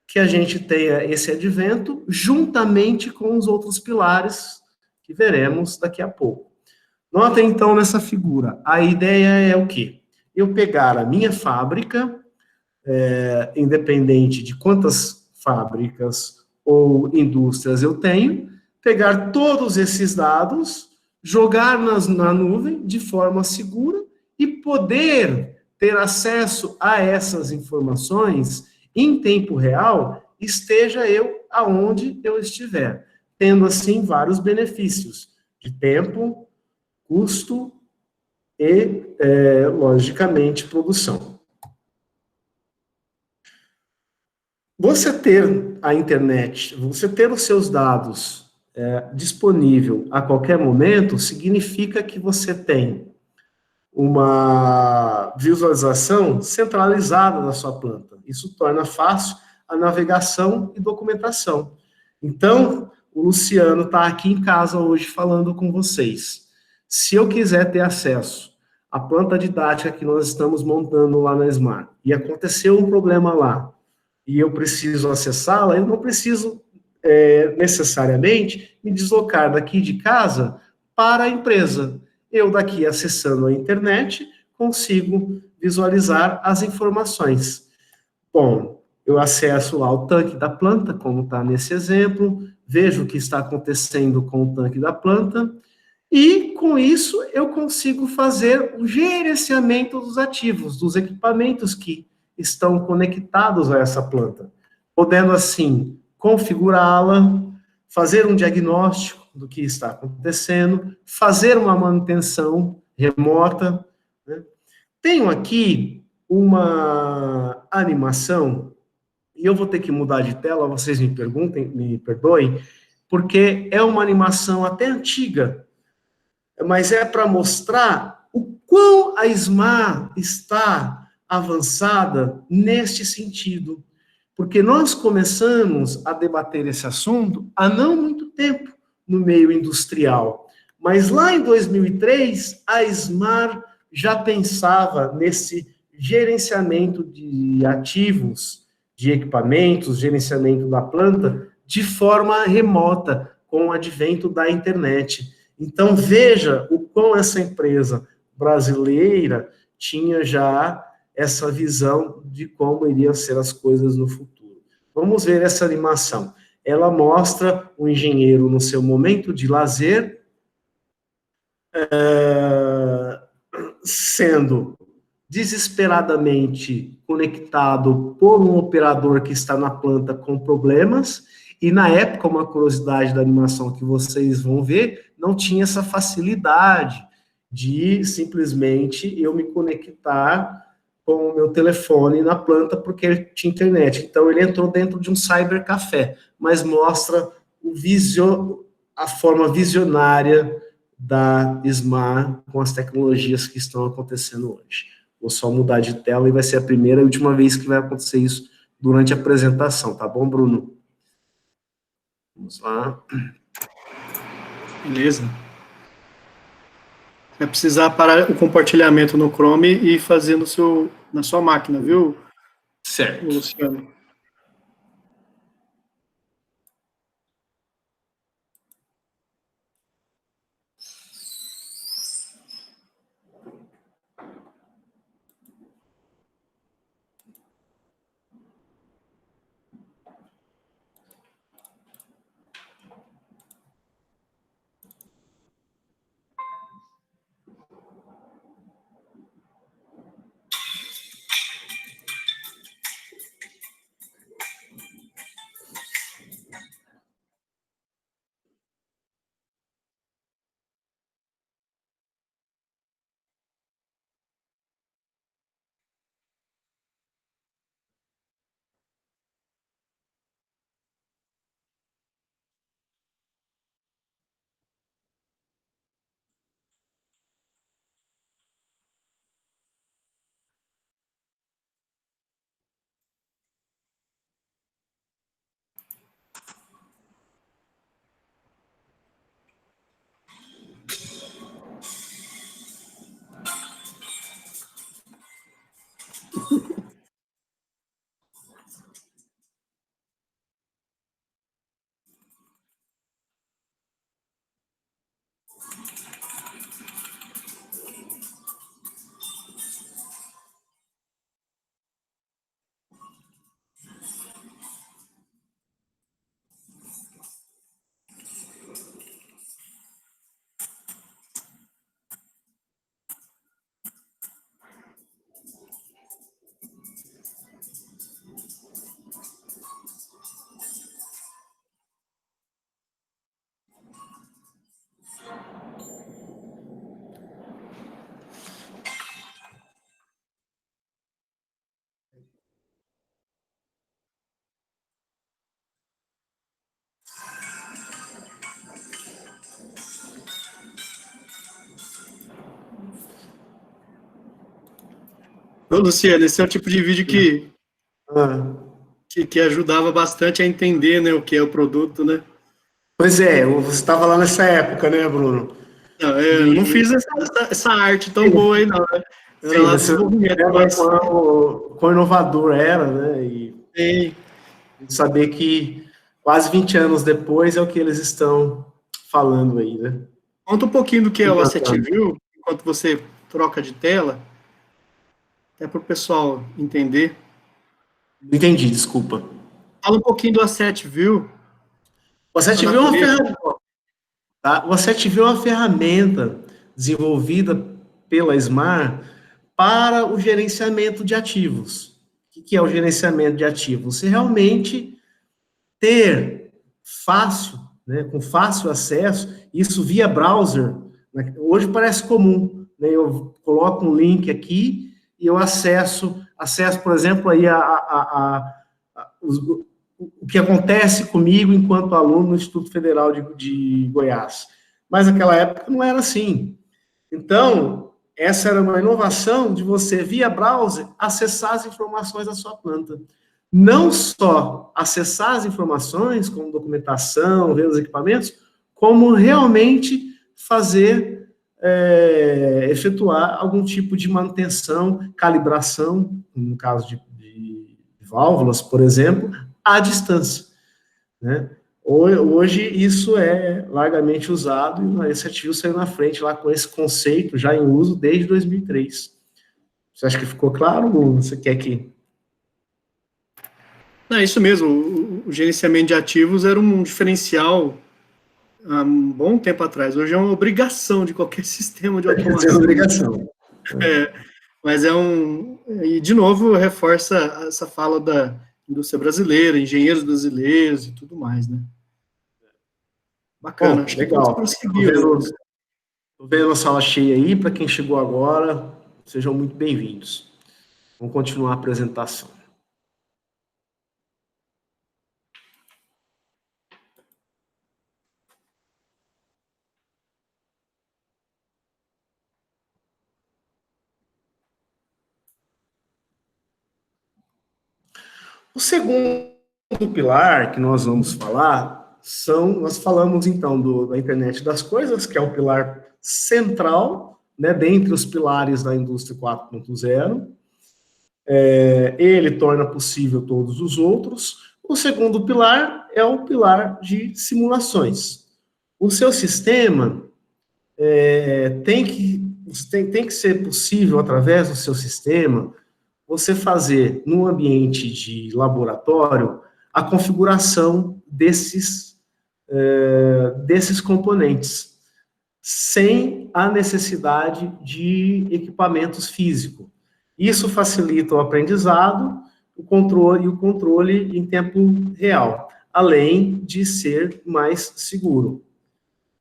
que a gente tenha esse advento juntamente com os outros pilares que veremos daqui a pouco. Notem, então, nessa figura, a ideia é o quê? Eu pegar a minha fábrica, independente de quantas fábricas ou indústrias eu tenho, pegar todos esses dados, jogar na nuvem de forma segura e poder ter acesso a essas informações em tempo real, esteja eu aonde eu estiver, tendo assim vários benefícios de tempo, custo e, logicamente, produção. Você ter a internet, você ter os seus dados disponível a qualquer momento, significa que você tem uma visualização centralizada da sua planta. Isso torna fácil a navegação e documentação. Então, o Luciano está aqui em casa hoje falando com vocês. Se eu quiser ter acesso à planta didática que nós estamos montando lá na Smart, e aconteceu um problema lá, e eu preciso acessá-la, eu não preciso necessariamente me deslocar daqui de casa para a empresa. Eu daqui acessando a internet consigo visualizar as informações. Bom, eu acesso lá o tanque da planta, como está nesse exemplo, vejo o que está acontecendo com o tanque da planta, e com isso eu consigo fazer o gerenciamento dos ativos, dos equipamentos que estão conectados a essa planta, podendo assim configurá-la, fazer um diagnóstico do que está acontecendo, fazer uma manutenção remota, né? Tenho aqui uma animação, e eu vou ter que mudar de tela, vocês me perdoem, porque é uma animação até antiga, mas é para mostrar o quão a SMAR está avançada neste sentido. Porque nós começamos a debater esse assunto há não muito tempo no meio industrial. Mas lá em 2003, a SMAR já pensava nesse gerenciamento de ativos, de equipamentos, gerenciamento da planta, de forma remota, com o advento da internet. Então, veja o quão essa empresa brasileira tinha já essa visão de como iriam ser as coisas no futuro. Vamos ver essa animação. Ela mostra o engenheiro no seu momento de lazer, sendo desesperadamente conectado por um operador que está na planta com problemas, e na época, uma curiosidade da animação que vocês vão ver, não tinha essa facilidade de simplesmente eu me conectar com o meu telefone na planta porque ele tinha internet. Então, ele entrou dentro de um cybercafé, mas mostra a forma visionária da SMAR com as tecnologias que estão acontecendo hoje. Vou só mudar de tela e vai ser a primeira e última vez que vai acontecer isso durante a apresentação, tá bom, Bruno? Vamos lá. Beleza. Vai precisar parar o compartilhamento no Chrome e fazer na sua máquina, viu, Certo. Luciano? Ô, Luciano, esse é o tipo de vídeo Ah, que ajudava bastante a entender, né, o que é o produto, né? pois é, você estava lá nessa época, né, Bruno? Não, eu não E fiz essa arte tão boa aí, não, né? Eu era sim, lá você desenvolvimento, lembra mas quão inovador era, né? E tem. saber que quase 20 anos depois é o que eles estão falando aí, né? Conta um pouquinho do que é o Asset Implantando. View, enquanto você troca de tela, até para o pessoal entender. Não entendi, desculpa. Fala um pouquinho do Asset View, O a Asset View é uma natureza. ferramenta, tá? O Asset View é uma ferramenta desenvolvida pela Smart para o gerenciamento de ativos. O que é o gerenciamento de ativos? Você realmente ter fácil, né, com fácil acesso, isso via browser, né, hoje parece comum, né, eu coloco um link aqui e eu acesso, por exemplo, aí o que acontece comigo enquanto aluno no Instituto Federal de Goiás. Mas naquela época não era assim. Então, essa era uma inovação de você, via browser, acessar as informações da sua planta. Não só acessar as informações, como documentação, ver os equipamentos, como realmente fazer, efetuar algum tipo de manutenção, calibração, no caso de válvulas, por exemplo, à distância, né? Hoje isso é largamente usado e esse ativo saiu na frente lá com esse conceito já em uso desde 2003. Você acha que ficou claro ou você quer que... Não, é isso mesmo, o gerenciamento de ativos era um diferencial há um bom tempo atrás. Hoje é uma obrigação de qualquer sistema de Essa é a automação. obrigação. Mas e de novo reforça essa fala da indústria brasileira, engenheiros brasileiros e tudo mais, né? Bacana, Bom, acho que pode legal. prosseguir. Tô vendo a sala cheia aí, para quem chegou agora, sejam muito bem-vindos. Vamos continuar a apresentação. O segundo pilar que nós vamos falar nós falamos então da internet das coisas, que é o pilar central, né, dentre os pilares da indústria 4.0. Ele torna possível todos os outros. O segundo pilar é o pilar de simulações. O seu sistema tem que ser possível, através do seu sistema, você fazer, no ambiente de laboratório, a configuração desses componentes, sem a necessidade de equipamentos físicos. Isso facilita o aprendizado, o controle em tempo real, além de ser mais seguro.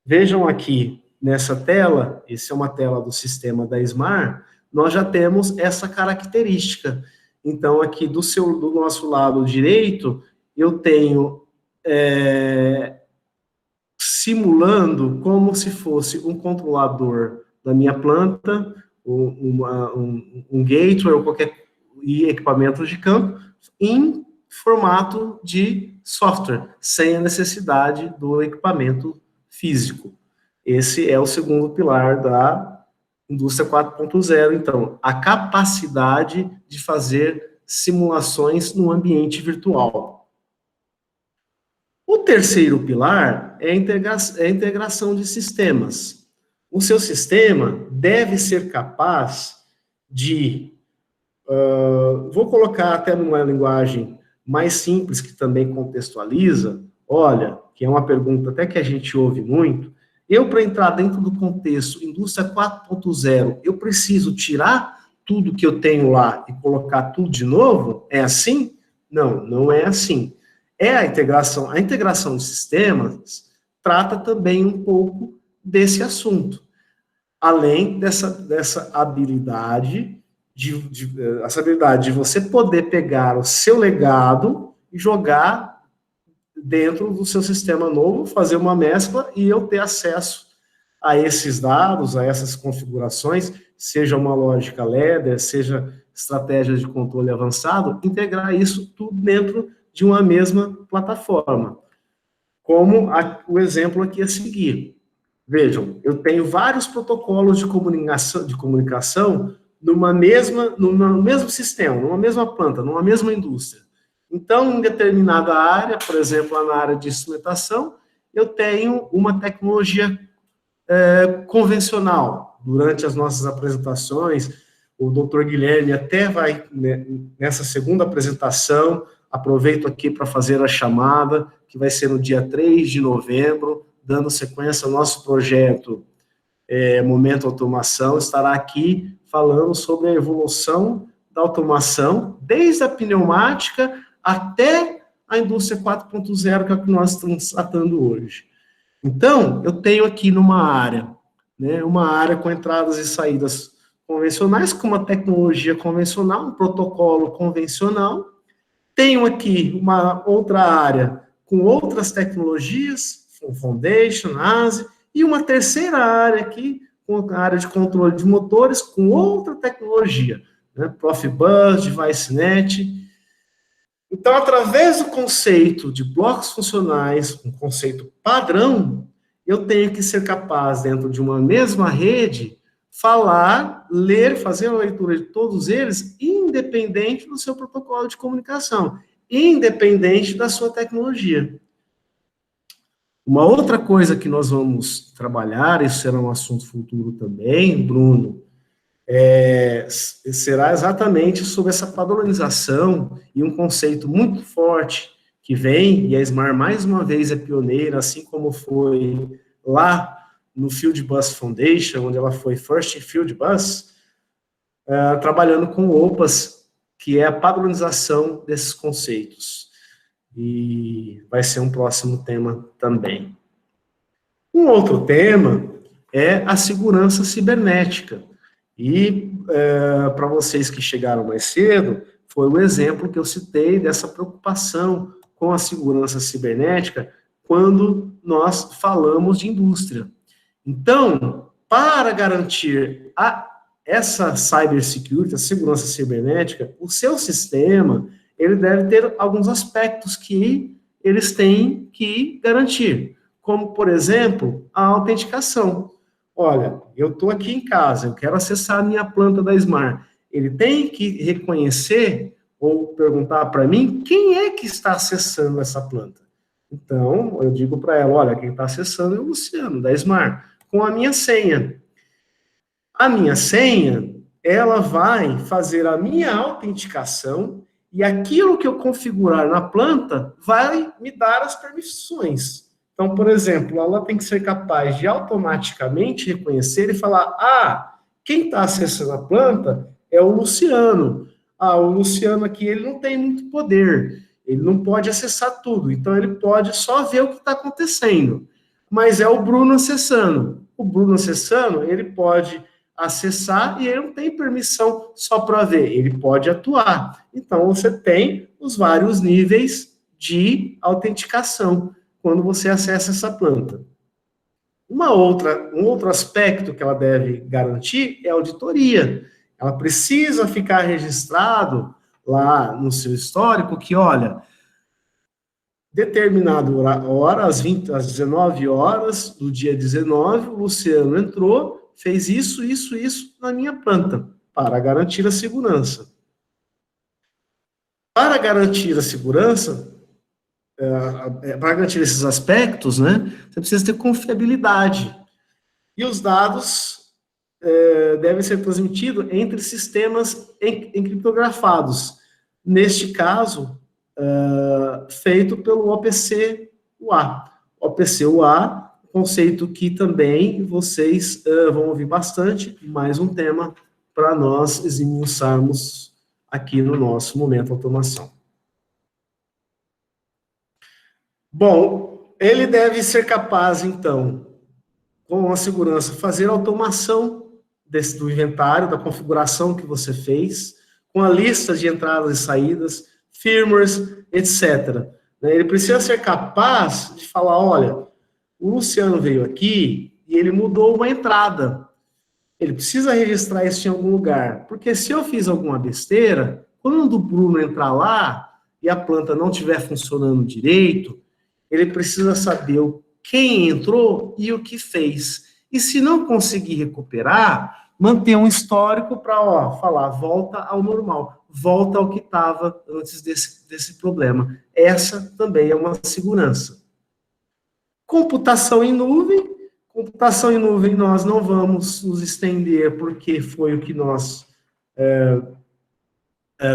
Vejam aqui nessa tela, essa é uma tela do sistema da Smart, nós já temos essa característica. Então, aqui do nosso lado direito, eu tenho simulando como se fosse um controlador da minha planta, um gateway ou qualquer equipamento de campo, em formato de software, sem a necessidade do equipamento físico. Esse é o segundo pilar da indústria 4.0, então, a capacidade de fazer simulações no ambiente virtual. O terceiro pilar é a integração de sistemas. O seu sistema deve ser capaz de, vou colocar até numa linguagem mais simples, que também contextualiza, olha, que é uma pergunta até que a gente ouve muito, para entrar dentro do contexto indústria 4.0, eu preciso tirar tudo que eu tenho lá e colocar tudo de novo? É assim? Não, não é assim. A integração de sistemas trata também um pouco desse assunto, além dessa habilidade essa habilidade de você poder pegar o seu legado e jogar dentro do seu sistema novo, fazer uma mescla e eu ter acesso a esses dados, a essas configurações, seja uma lógica ladder, seja estratégias de controle avançado, integrar isso tudo dentro de uma mesma plataforma. Como o exemplo aqui a seguir. Vejam, eu tenho vários protocolos de comunicação no mesmo sistema, numa mesma planta, numa mesma indústria. Então, em determinada área, por exemplo, na área de instrumentação, eu tenho uma tecnologia convencional. Durante as nossas apresentações, o Dr. Guilherme até vai, nessa segunda apresentação, aproveito aqui para fazer a chamada, que vai ser no dia 3 de novembro, dando sequência ao nosso projeto Momento Automação, estará aqui falando sobre a evolução da automação, desde a pneumática até a indústria 4.0, que é o que nós estamos tratando hoje. Então, eu tenho aqui numa área, né, uma área com entradas e saídas convencionais, com uma tecnologia convencional, um protocolo convencional. Tenho aqui uma outra área com outras tecnologias, Foundation, ASE, e uma terceira área aqui, com a área de controle de motores, com outra tecnologia, né, Profibus, DeviceNet. Então, através do conceito de blocos funcionais, um conceito padrão, eu tenho que ser capaz, dentro de uma mesma rede, falar, ler, fazer a leitura de todos eles, independente do seu protocolo de comunicação, independente da sua tecnologia. Uma outra coisa que nós vamos trabalhar, isso será um assunto futuro também, Bruno, será exatamente sobre essa padronização e um conceito muito forte que vem, e a SMAR mais uma vez é pioneira, assim como foi lá no Field Bus Foundation, onde ela foi First in Field Bus, trabalhando com OPAS, que é a padronização desses conceitos. E vai ser um próximo tema também. Um outro tema é a segurança cibernética. E, para vocês que chegaram mais cedo, foi o exemplo que eu citei dessa preocupação com a segurança cibernética quando nós falamos de indústria. Então, para garantir essa cybersecurity, a segurança cibernética, o seu sistema, ele deve ter alguns aspectos que eles têm que garantir, como, por exemplo, a autenticação. Olha, eu estou aqui em casa, eu quero acessar a minha planta da SMAR. Ele tem que reconhecer ou perguntar para mim quem é que está acessando essa planta. Então, eu digo para ela, olha, quem está acessando é o Luciano, da SMAR, com a minha senha. A minha senha, ela vai fazer a minha autenticação e aquilo que eu configurar na planta vai me dar as permissões. Então, por exemplo, ela tem que ser capaz de automaticamente reconhecer e falar, quem está acessando a planta é o Luciano. O Luciano aqui, ele não tem muito poder, ele não pode acessar tudo, então ele pode só ver o que está acontecendo. Mas é o Bruno acessando. O Bruno acessando, ele pode acessar e ele não tem permissão só para ver, ele pode atuar. Então, você tem os vários níveis de autenticação quando você acessa essa planta. Um outro aspecto que ela deve garantir é a auditoria. Ela precisa ficar registrado lá no seu histórico que, olha, determinada hora, às 19 horas do dia 19, o Luciano entrou, fez isso na minha planta, para garantir a segurança. Para garantir a segurança, para garantir esses aspectos, né, você precisa ter confiabilidade. E os dados devem ser transmitidos entre sistemas encriptografados. Neste caso, feito pelo OPC-UA. OPC-UA, conceito que também vocês vão ouvir bastante, mais um tema para nós esmiuçarmos aqui no nosso Momento Automação. Bom, ele deve ser capaz, então, com a segurança, fazer a automação do inventário, da configuração que você fez, com a lista de entradas e saídas, firmwares, etc. Ele precisa ser capaz de falar, olha, o Luciano veio aqui e ele mudou uma entrada. ele precisa registrar isso em algum lugar, porque se eu fiz alguma besteira, quando o Bruno entrar lá e a planta não estiver funcionando direito, ele precisa saber quem entrou e o que fez. E se não conseguir recuperar, manter um histórico para falar, volta ao normal, volta ao que estava antes desse problema. Essa também é uma segurança. Computação em nuvem. Computação em nuvem nós não vamos nos estender, porque foi o que nós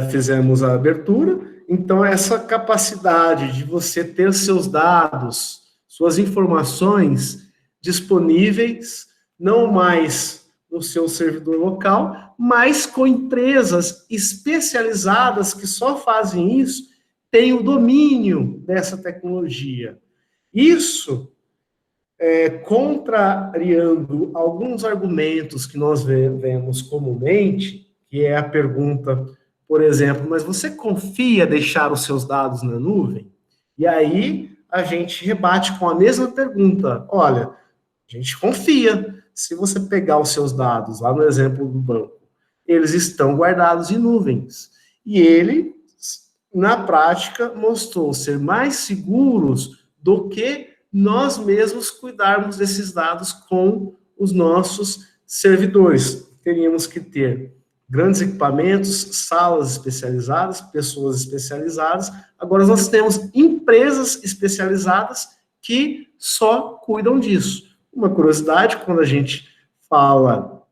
fizemos a abertura. Então, essa capacidade de você ter seus dados, suas informações disponíveis, não mais no seu servidor local, mas com empresas especializadas que só fazem isso, têm o domínio dessa tecnologia. Isso, contrariando alguns argumentos que nós vemos comumente, que é a pergunta, por exemplo, mas você confia deixar os seus dados na nuvem? E aí a gente rebate com a mesma pergunta. Olha, a gente confia. Se você pegar os seus dados, lá no exemplo do banco, eles estão guardados em nuvens. E ele, na prática, mostrou ser mais seguros do que nós mesmos cuidarmos desses dados com os nossos servidores. Teríamos que ter grandes equipamentos, salas especializadas, pessoas especializadas. Agora nós temos empresas especializadas que só cuidam disso. Uma curiosidade, quando a gente fala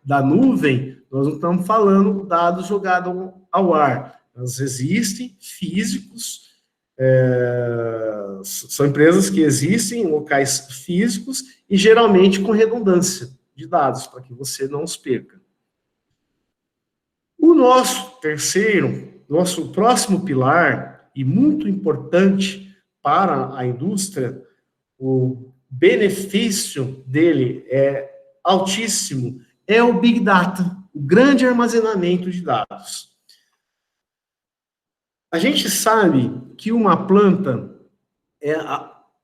da nuvem, nós não estamos falando dados jogados ao ar. Eles existem, físicos, são empresas que existem em locais físicos e geralmente com redundância de dados, para que você não os perca. O nosso nosso próximo pilar, e muito importante para a indústria, o benefício dele é altíssimo, é o Big Data, o grande armazenamento de dados. A gente sabe que uma planta,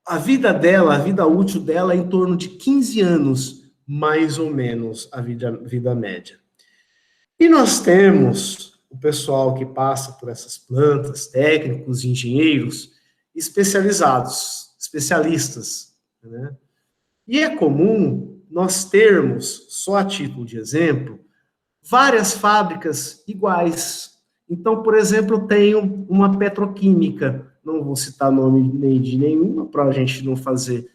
a vida útil dela é em torno de 15 anos, mais ou menos, a vida média. E nós temos o pessoal que passa por essas plantas, técnicos, engenheiros, especialistas, né? E é comum nós termos, só a título de exemplo, várias fábricas iguais. Então, por exemplo, eu tenho uma petroquímica, não vou citar nome nem de nenhuma, para a gente não fazer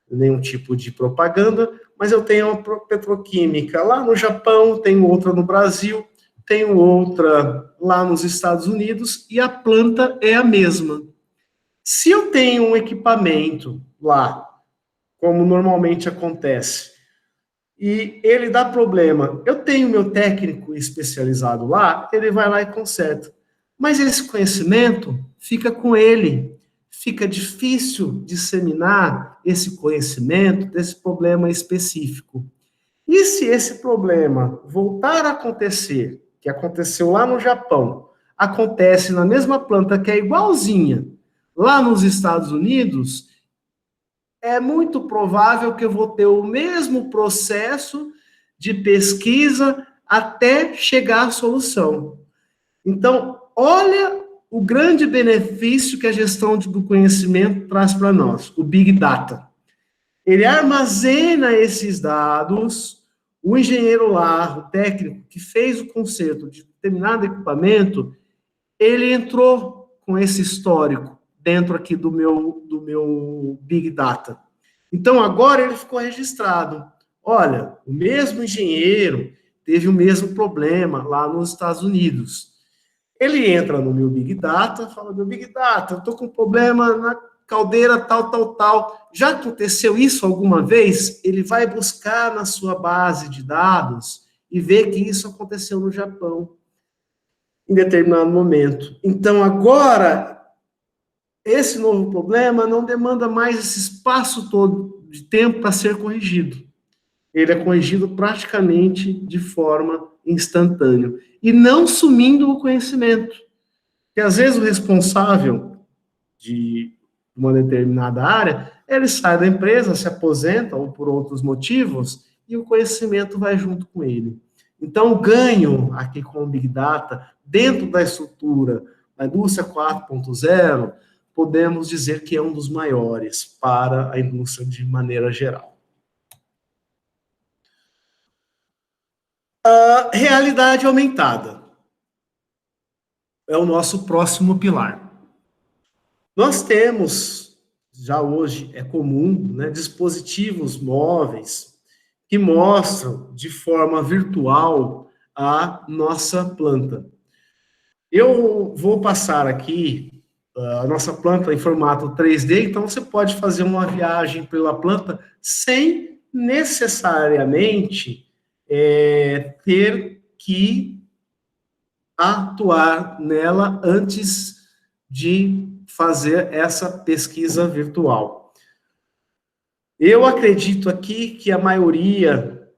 nenhum tipo de propaganda, mas eu tenho uma petroquímica lá no Japão, tenho outra no Brasil, tenho outra lá nos Estados Unidos, e a planta é a mesma. Se eu tenho um equipamento lá, como normalmente acontece, e ele dá problema, eu tenho meu técnico especializado lá, ele vai lá e conserta. Mas esse conhecimento fica com ele, fica difícil disseminar esse conhecimento desse problema específico. E se esse problema voltar a acontecer, que aconteceu lá no Japão, acontece na mesma planta que é igualzinha, lá nos Estados Unidos, é muito provável que eu vou ter o mesmo processo de pesquisa até chegar à solução. Então, olha o grande benefício que a gestão do conhecimento traz para nós, o Big Data. Ele armazena esses dados, o engenheiro lá, o técnico que fez o conserto de determinado equipamento, ele entrou com esse histórico dentro aqui do meu Big Data. Então, agora ele ficou registrado. Olha, o mesmo engenheiro teve o mesmo problema lá nos Estados Unidos. Ele entra no meu Big Data, fala, meu Big Data, eu estou com problema na caldeira tal. Já aconteceu isso alguma vez? Ele vai buscar na sua base de dados e ver que isso aconteceu no Japão em determinado momento. Então, agora, esse novo problema não demanda mais esse espaço todo de tempo para ser corrigido. Ele é corrigido praticamente de forma instantânea. E não sumindo o conhecimento. Porque, às vezes, o responsável de uma determinada área, ele sai da empresa, se aposenta, ou por outros motivos, e o conhecimento vai junto com ele. Então, o ganho aqui com o Big Data, dentro da estrutura da indústria 4.0, podemos dizer que é um dos maiores para a indústria de maneira geral. A realidade aumentada é o nosso próximo pilar. Nós temos, já hoje é comum, né, dispositivos móveis que mostram de forma virtual a nossa planta. Eu vou passar aqui a nossa planta em formato 3D, então você pode fazer uma viagem pela planta sem necessariamente ter que atuar nela antes de fazer essa pesquisa virtual. Eu acredito aqui que a maioria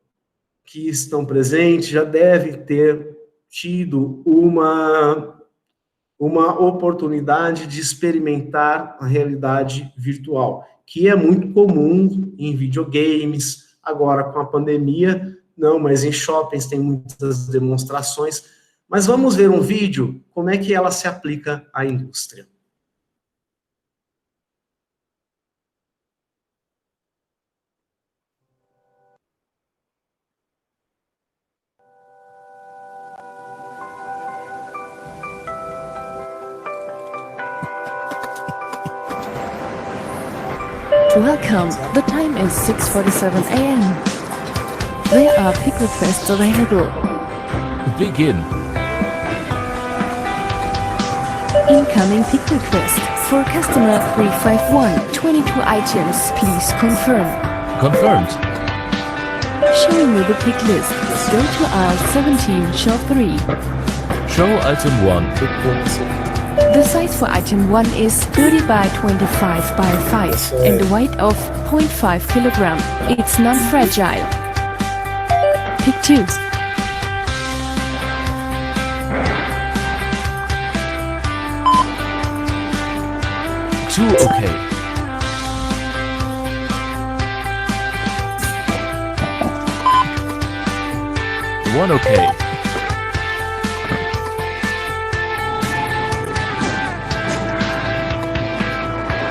que estão presentes já deve ter tido uma oportunidade de experimentar a realidade virtual, que é muito comum em videogames, agora com a pandemia, não, mas em shoppings tem muitas demonstrações. Mas vamos ver um vídeo, como é que ela se aplica à indústria. Welcome. The time is 6:47 a.m. There are pick requests available. Begin. Incoming pick request for customer 351. 22 items. Please confirm. Confirmed. Showing you the pick list. Go to aisle 17, show 3. Show item 1. The size for item 1 is 30 by 25 by 5 and the weight of 0.5 kilogram. It's non-fragile. Pick 2. Two okay. One okay.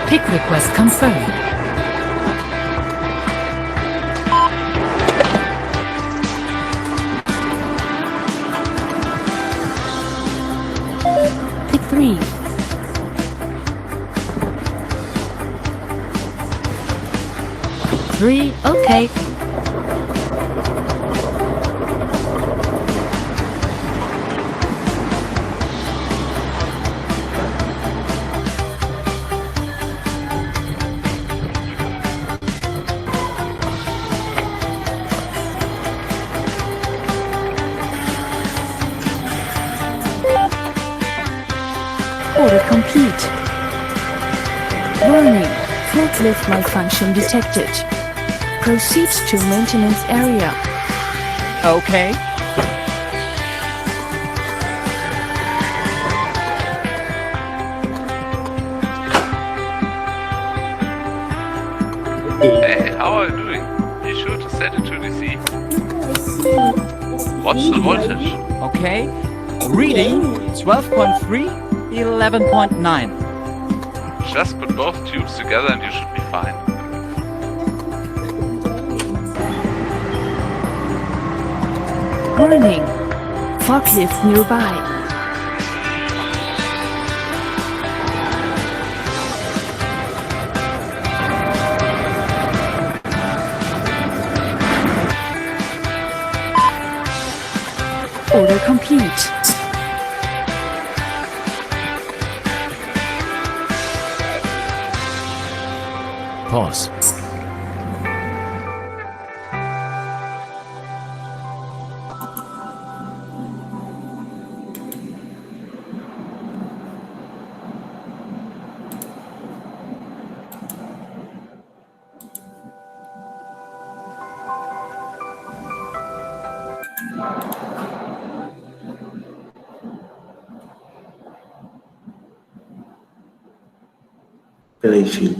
Pick request confirmed. Pick 3. Three, okay. Order complete. Warning, forklift malfunction detected. Proceed to maintenance area. Okay. Hey, how are you doing? You should set it to DC. What's the voltage? Okay. Reading 12.3, 11.9. Just put both tubes together and you should be fine. Warning, forklift nearby. Order complete. Pause. Peraí, filho.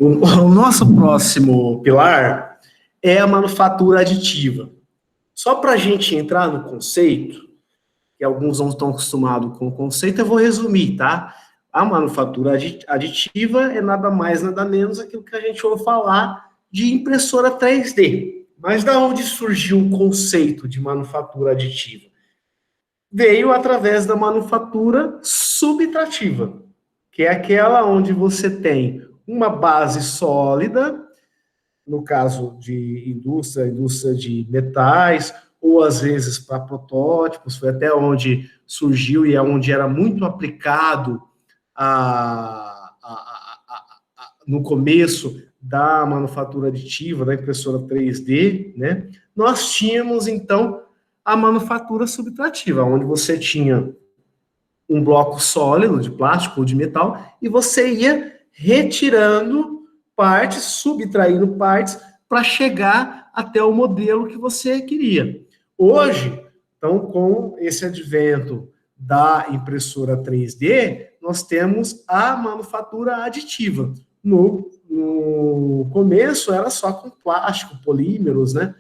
O nosso próximo pilar é a manufatura aditiva. Só para a gente entrar no conceito, que alguns não estão acostumados com o conceito, eu vou resumir, tá? A manufatura aditiva é nada mais, nada menos aquilo que a gente ouve falar de impressora 3D. Mas da onde surgiu o conceito de manufatura aditiva? Veio através da manufatura subtrativa, que é aquela onde você tem uma base sólida, no caso de indústria de metais, ou às vezes para protótipos, foi até onde surgiu e é onde era muito aplicado no começo da manufatura aditiva, da impressora 3D, né? Nós tínhamos, então, a manufatura subtrativa, onde você tinha um bloco sólido de plástico ou de metal e você ia retirando partes, subtraindo partes para chegar até o modelo que você queria. Hoje, então, com esse advento da impressora 3D, nós temos a manufatura aditiva. No começo era só com plástico, polímeros, né?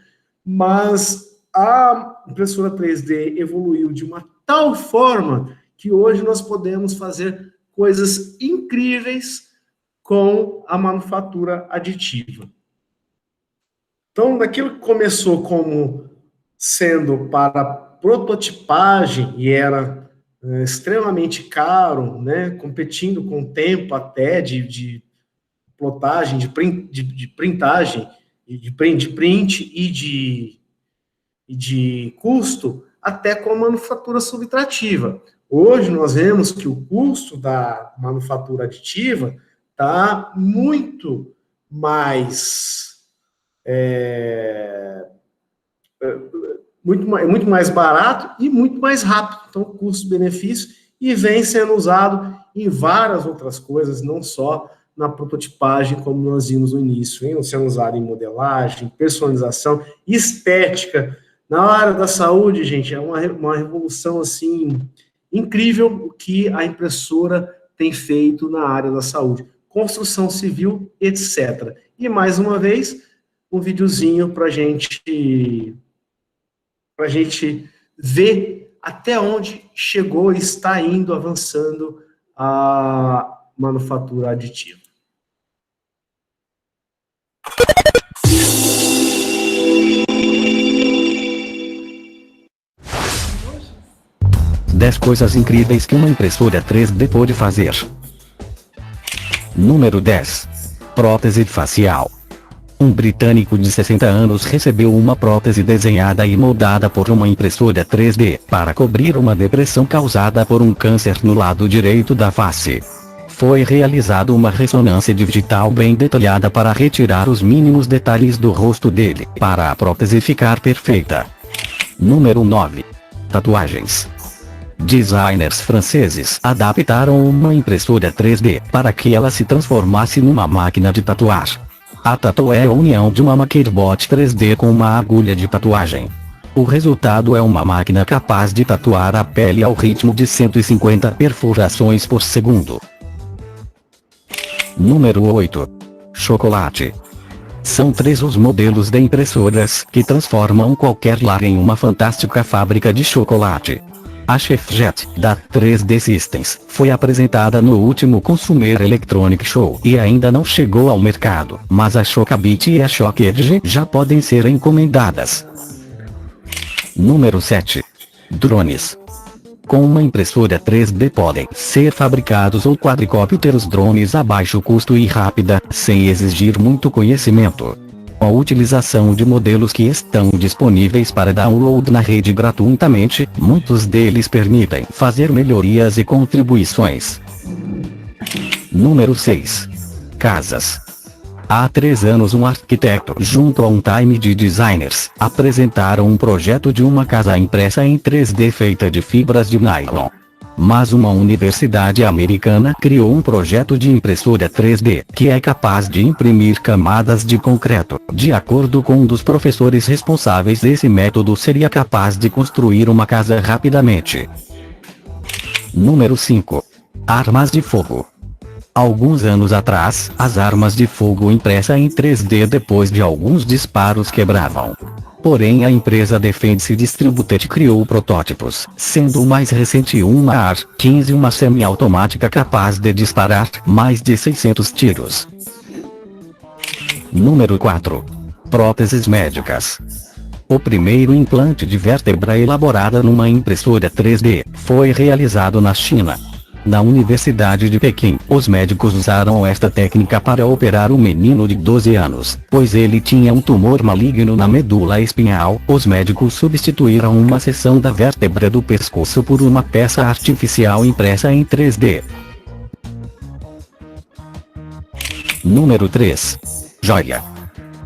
Mas a impressora 3D evoluiu de uma tal forma que hoje nós podemos fazer coisas incríveis com a manufatura aditiva. Então, daquilo que começou como sendo para prototipagem e era extremamente caro, né, competindo com o tempo até de plotagem, de printagem, de print e de custo, até com a manufatura subtrativa. Hoje nós vemos que o custo da manufatura aditiva está muito mais muito mais barato e muito mais rápido. Então, custo-benefício, e vem sendo usado em várias outras coisas, não só na prototipagem, como nós vimos no início, vem sendo usado em modelagem, personalização, estética. Na área da saúde, gente, é uma revolução, assim, incrível o que a impressora tem feito na área da saúde. Construção civil, etc. E, mais uma vez, um videozinho para a gente ver até onde chegou e está indo, avançando a manufatura aditiva. Dez coisas incríveis que uma impressora 3D pode fazer. Número 10. Prótese facial. Um britânico de 60 anos recebeu uma prótese desenhada e moldada por uma impressora 3D para cobrir uma depressão causada por um câncer no lado direito da face. Foi realizada uma ressonância digital bem detalhada para retirar os mínimos detalhes do rosto dele, para a prótese ficar perfeita. Número 9. Tatuagens. Designers franceses adaptaram uma impressora 3D para que ela se transformasse numa máquina de tatuar. A Tattoo é a união de uma MakerBot 3D com uma agulha de tatuagem. O resultado é uma máquina capaz de tatuar a pele ao ritmo de 150 perfurações por segundo. Número 8. Chocolate. São 3 os modelos de impressoras que transformam qualquer lar em uma fantástica fábrica de chocolate. A ChefJet, da 3D Systems, foi apresentada no último Consumer Electronic Show e ainda não chegou ao mercado, mas a Chockabit e a Chockedge já podem ser encomendadas. Número 7. Drones. Com uma impressora 3D podem ser fabricados ou quadricópteros drones a baixo custo e rápida, sem exigir muito conhecimento. A utilização de modelos que estão disponíveis para download na rede gratuitamente, muitos deles permitem fazer melhorias e contribuições. Número 6. Casas. Há 3 anos um arquiteto junto a um time de designers apresentaram um projeto de uma casa impressa em 3D feita de fibras de nylon. Mas uma universidade americana criou um projeto de impressora 3D que é capaz de imprimir camadas de concreto. De acordo com um dos professores responsáveis, esse método seria capaz de construir uma casa rapidamente. Número 5. Armas de fogo. Alguns anos atrás, as armas de fogo impressa em 3D depois de alguns disparos quebravam. Porém a empresa Defense Distributed criou protótipos, sendo o mais recente uma AR-15, uma semiautomática capaz de disparar mais de 600 tiros. Número 4. Próteses médicas. O primeiro implante de vértebra elaborada numa impressora 3D foi realizado na China. Na Universidade de Pequim, os médicos usaram esta técnica para operar um menino de 12 anos, pois ele tinha um tumor maligno na medula espinhal. Os médicos substituíram uma seção da vértebra do pescoço por uma peça artificial impressa em 3D. Número 3. Joia.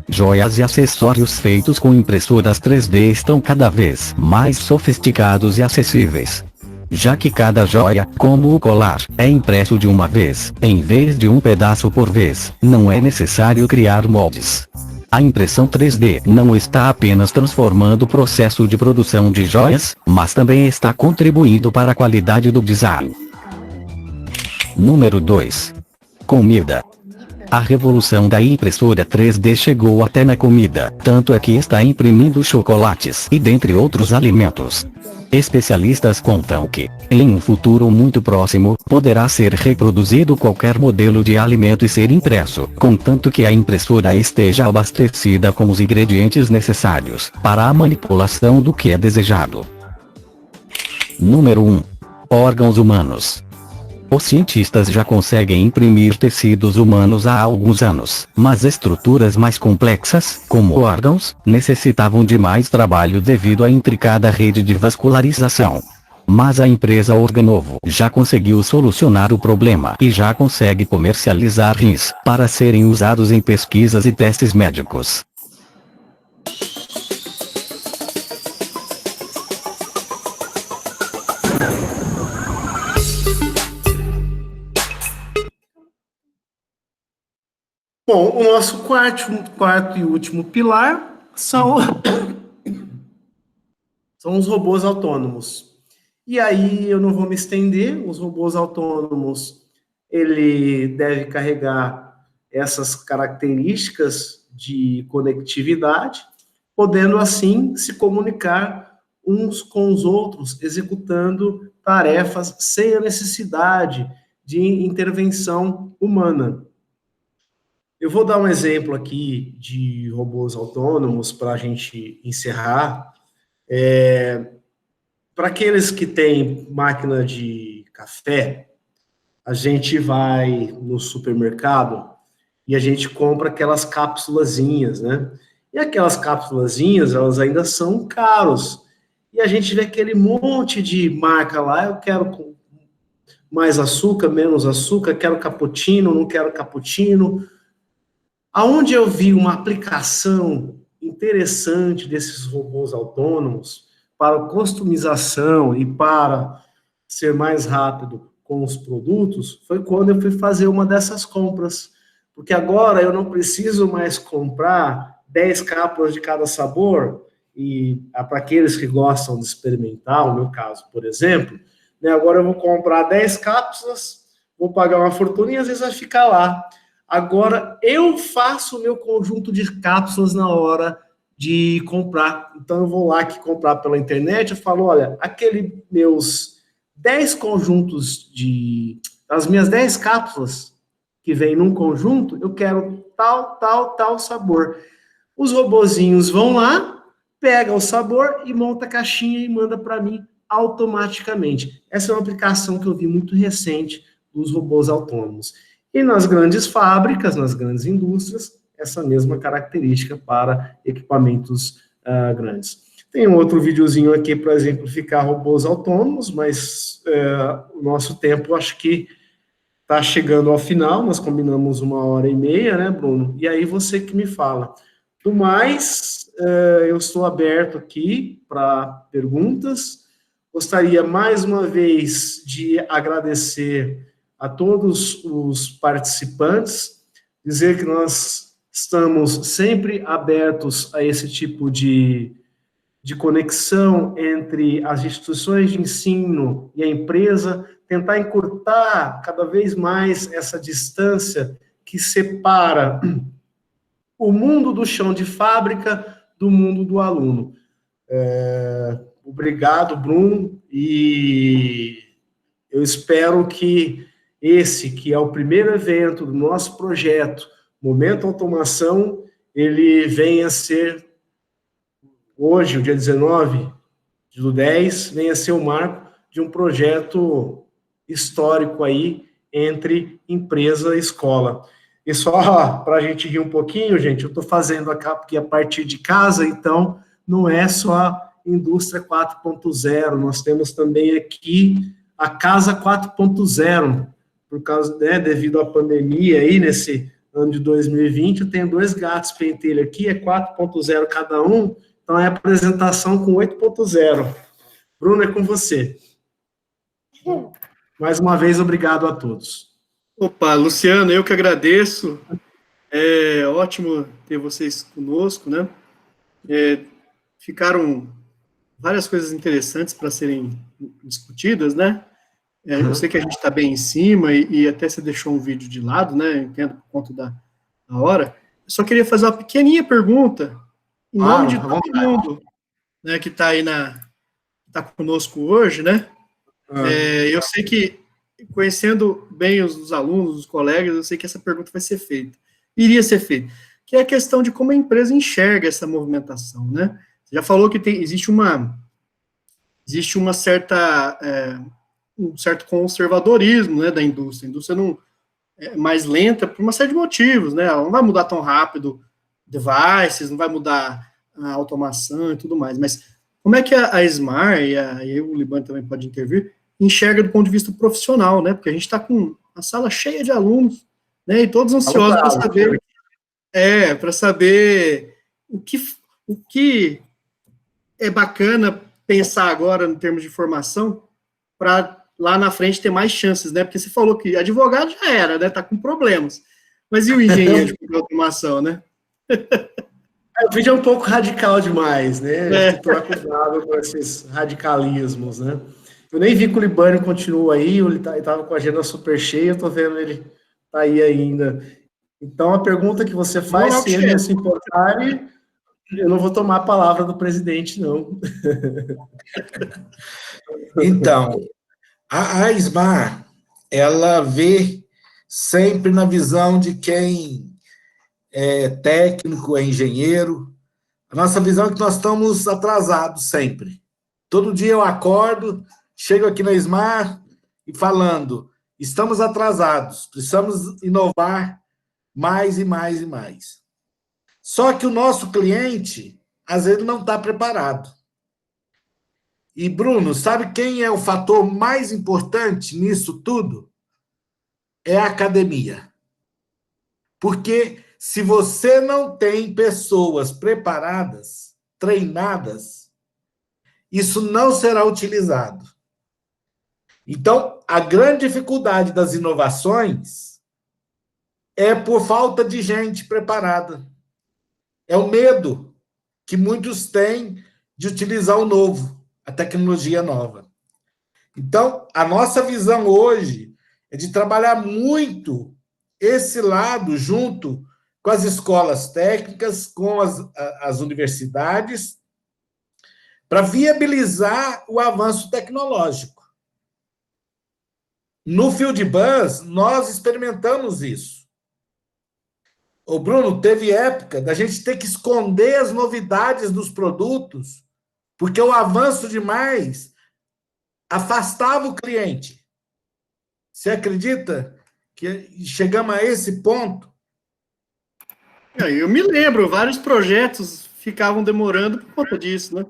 Joias e acessórios feitos com impressoras 3D estão cada vez mais sofisticados e acessíveis. Já que cada joia, como o colar, é impresso de uma vez, em vez de um pedaço por vez, não é necessário criar moldes. A impressão 3D não está apenas transformando o processo de produção de joias, mas também está contribuindo para a qualidade do design. Número 2. Comida. A revolução da impressora 3D chegou até na comida, tanto é que está imprimindo chocolates e dentre outros alimentos. Especialistas contam que, em um futuro muito próximo, poderá ser reproduzido qualquer modelo de alimento e ser impresso, contanto que a impressora esteja abastecida com os ingredientes necessários para a manipulação do que é desejado. Número 1. Órgãos humanos. Os cientistas já conseguem imprimir tecidos humanos há alguns anos, mas estruturas mais complexas, como órgãos, necessitavam de mais trabalho devido à intricada rede de vascularização. Mas a empresa Organovo já conseguiu solucionar o problema e já consegue comercializar rins para serem usados em pesquisas e testes médicos. Bom, o nosso quarto e último pilar são os robôs autônomos. E aí eu não vou me estender, os robôs autônomos, ele deve carregar essas características de conectividade, podendo assim se comunicar uns com os outros, executando tarefas sem a necessidade de intervenção humana. Eu vou dar um exemplo aqui de robôs autônomos para a gente encerrar. Para aqueles que têm máquina de café, a gente vai no supermercado e a gente compra aquelas cápsulazinhas, né? E aquelas cápsulazinhas, elas ainda são caros. E a gente vê aquele monte de marca lá, eu quero mais açúcar, menos açúcar, quero cappuccino, não quero cappuccino. Aonde eu vi uma aplicação interessante desses robôs autônomos para customização e para ser mais rápido com os produtos, foi quando eu fui fazer uma dessas compras. Porque agora eu não preciso mais comprar 10 cápsulas de cada sabor, e para aqueles que gostam de experimentar, o meu caso, por exemplo, né, agora eu vou comprar 10 cápsulas, vou pagar uma fortuna e às vezes vai ficar lá. Agora, eu faço o meu conjunto de cápsulas na hora de comprar. Então, eu vou lá aqui comprar pela internet, eu falo, olha, aquele meus 10 conjuntos as minhas 10 cápsulas que vem num conjunto, eu quero tal sabor. Os robozinhos vão lá, pegam o sabor e monta a caixinha e manda para mim automaticamente. Essa é uma aplicação que eu vi muito recente dos robôs autônomos. E nas grandes fábricas, nas grandes indústrias, essa mesma característica para equipamentos grandes. Tem um outro videozinho aqui para exemplificar robôs autônomos, mas o nosso tempo acho que está chegando ao final, nós combinamos 1h30, né, Bruno? E aí você que me fala. Do mais, eu estou aberto aqui para perguntas. Gostaria mais uma vez de agradecer a todos os participantes, dizer que nós estamos sempre abertos a esse tipo de conexão entre as instituições de ensino e a empresa, tentar encurtar cada vez mais essa distância que separa o mundo do chão de fábrica do mundo do aluno. Obrigado, Bruno, e eu espero que esse, que é o primeiro evento do nosso projeto, Momento Automação, ele venha a ser, hoje, o dia 19/10, venha a ser o marco de um projeto histórico aí entre empresa e escola. E só para a gente rir um pouquinho, gente, eu estou fazendo aqui a partir de casa, então não é só Indústria 4.0, nós temos também aqui a Casa 4.0, por causa, né, devido à pandemia aí, nesse ano de 2020, eu tenho 2 gatos pentelho aqui, é 4.0 cada um, então é apresentação com 8.0. Bruno, é com você. Mais uma vez, obrigado a todos. Opa, Luciano, eu que agradeço. É ótimo ter vocês conosco, né? Ficaram várias coisas interessantes para serem discutidas, né? Eu sei que a gente está bem em cima e até você deixou um vídeo de lado, né? Entendo por conta da hora. Eu só queria fazer uma pequenininha pergunta em nome de todo mundo, né, que está aí tá conosco hoje, né? Eu sei que, conhecendo bem os alunos, os colegas, eu sei que essa pergunta vai ser feita, iria ser feita, que é a questão de como a empresa enxerga essa movimentação, né? Você já falou que existe uma certa, um certo conservadorismo, né, da indústria. A indústria não é mais lenta por uma série de motivos, né? Ela não vai mudar tão rápido devices, não vai mudar a automação e tudo mais, mas como é que a Smar, e aí o Libânio também pode intervir, enxerga do ponto de vista profissional, né? Porque a gente está com a sala cheia de alunos, né? E todos ansiosos para saber o que é bacana pensar agora, em termos de formação, para lá na frente ter mais chances, né? Porque você falou que advogado já era, né? Tá com problemas. Mas e o engenheiro de automação, né? O vídeo é um pouco radical demais, né? Tem que tomar cuidado com esses radicalismos, né? Eu nem vi que o Libânio continua aí, ele estava com a agenda super cheia, eu tô vendo ele tá aí ainda. Então, a pergunta que você faz, se ele não se importar, eu não vou tomar a palavra do presidente, não. Então, a Smar, ela vê sempre na visão de quem é técnico, é engenheiro. A nossa visão é que nós estamos atrasados sempre. Todo dia eu acordo, chego aqui na Smar e falando, estamos atrasados, precisamos inovar mais e mais e mais. Só que o nosso cliente, às vezes, não está preparado. E, Bruno, sabe quem é o fator mais importante nisso tudo? É a academia. Porque se você não tem pessoas preparadas, treinadas, isso não será utilizado. Então, a grande dificuldade das inovações é por falta de gente preparada. É o medo que muitos têm de utilizar o novo, a tecnologia nova. Então, a nossa visão hoje é de trabalhar muito esse lado junto com as escolas técnicas, com as universidades, para viabilizar o avanço tecnológico. No Fieldbus, nós experimentamos isso. Ô, Bruno, teve época da gente ter que esconder as novidades dos produtos, porque o avanço demais afastava o cliente. Você acredita que chegamos a esse ponto? Eu me lembro, vários projetos ficavam demorando por conta disso, né?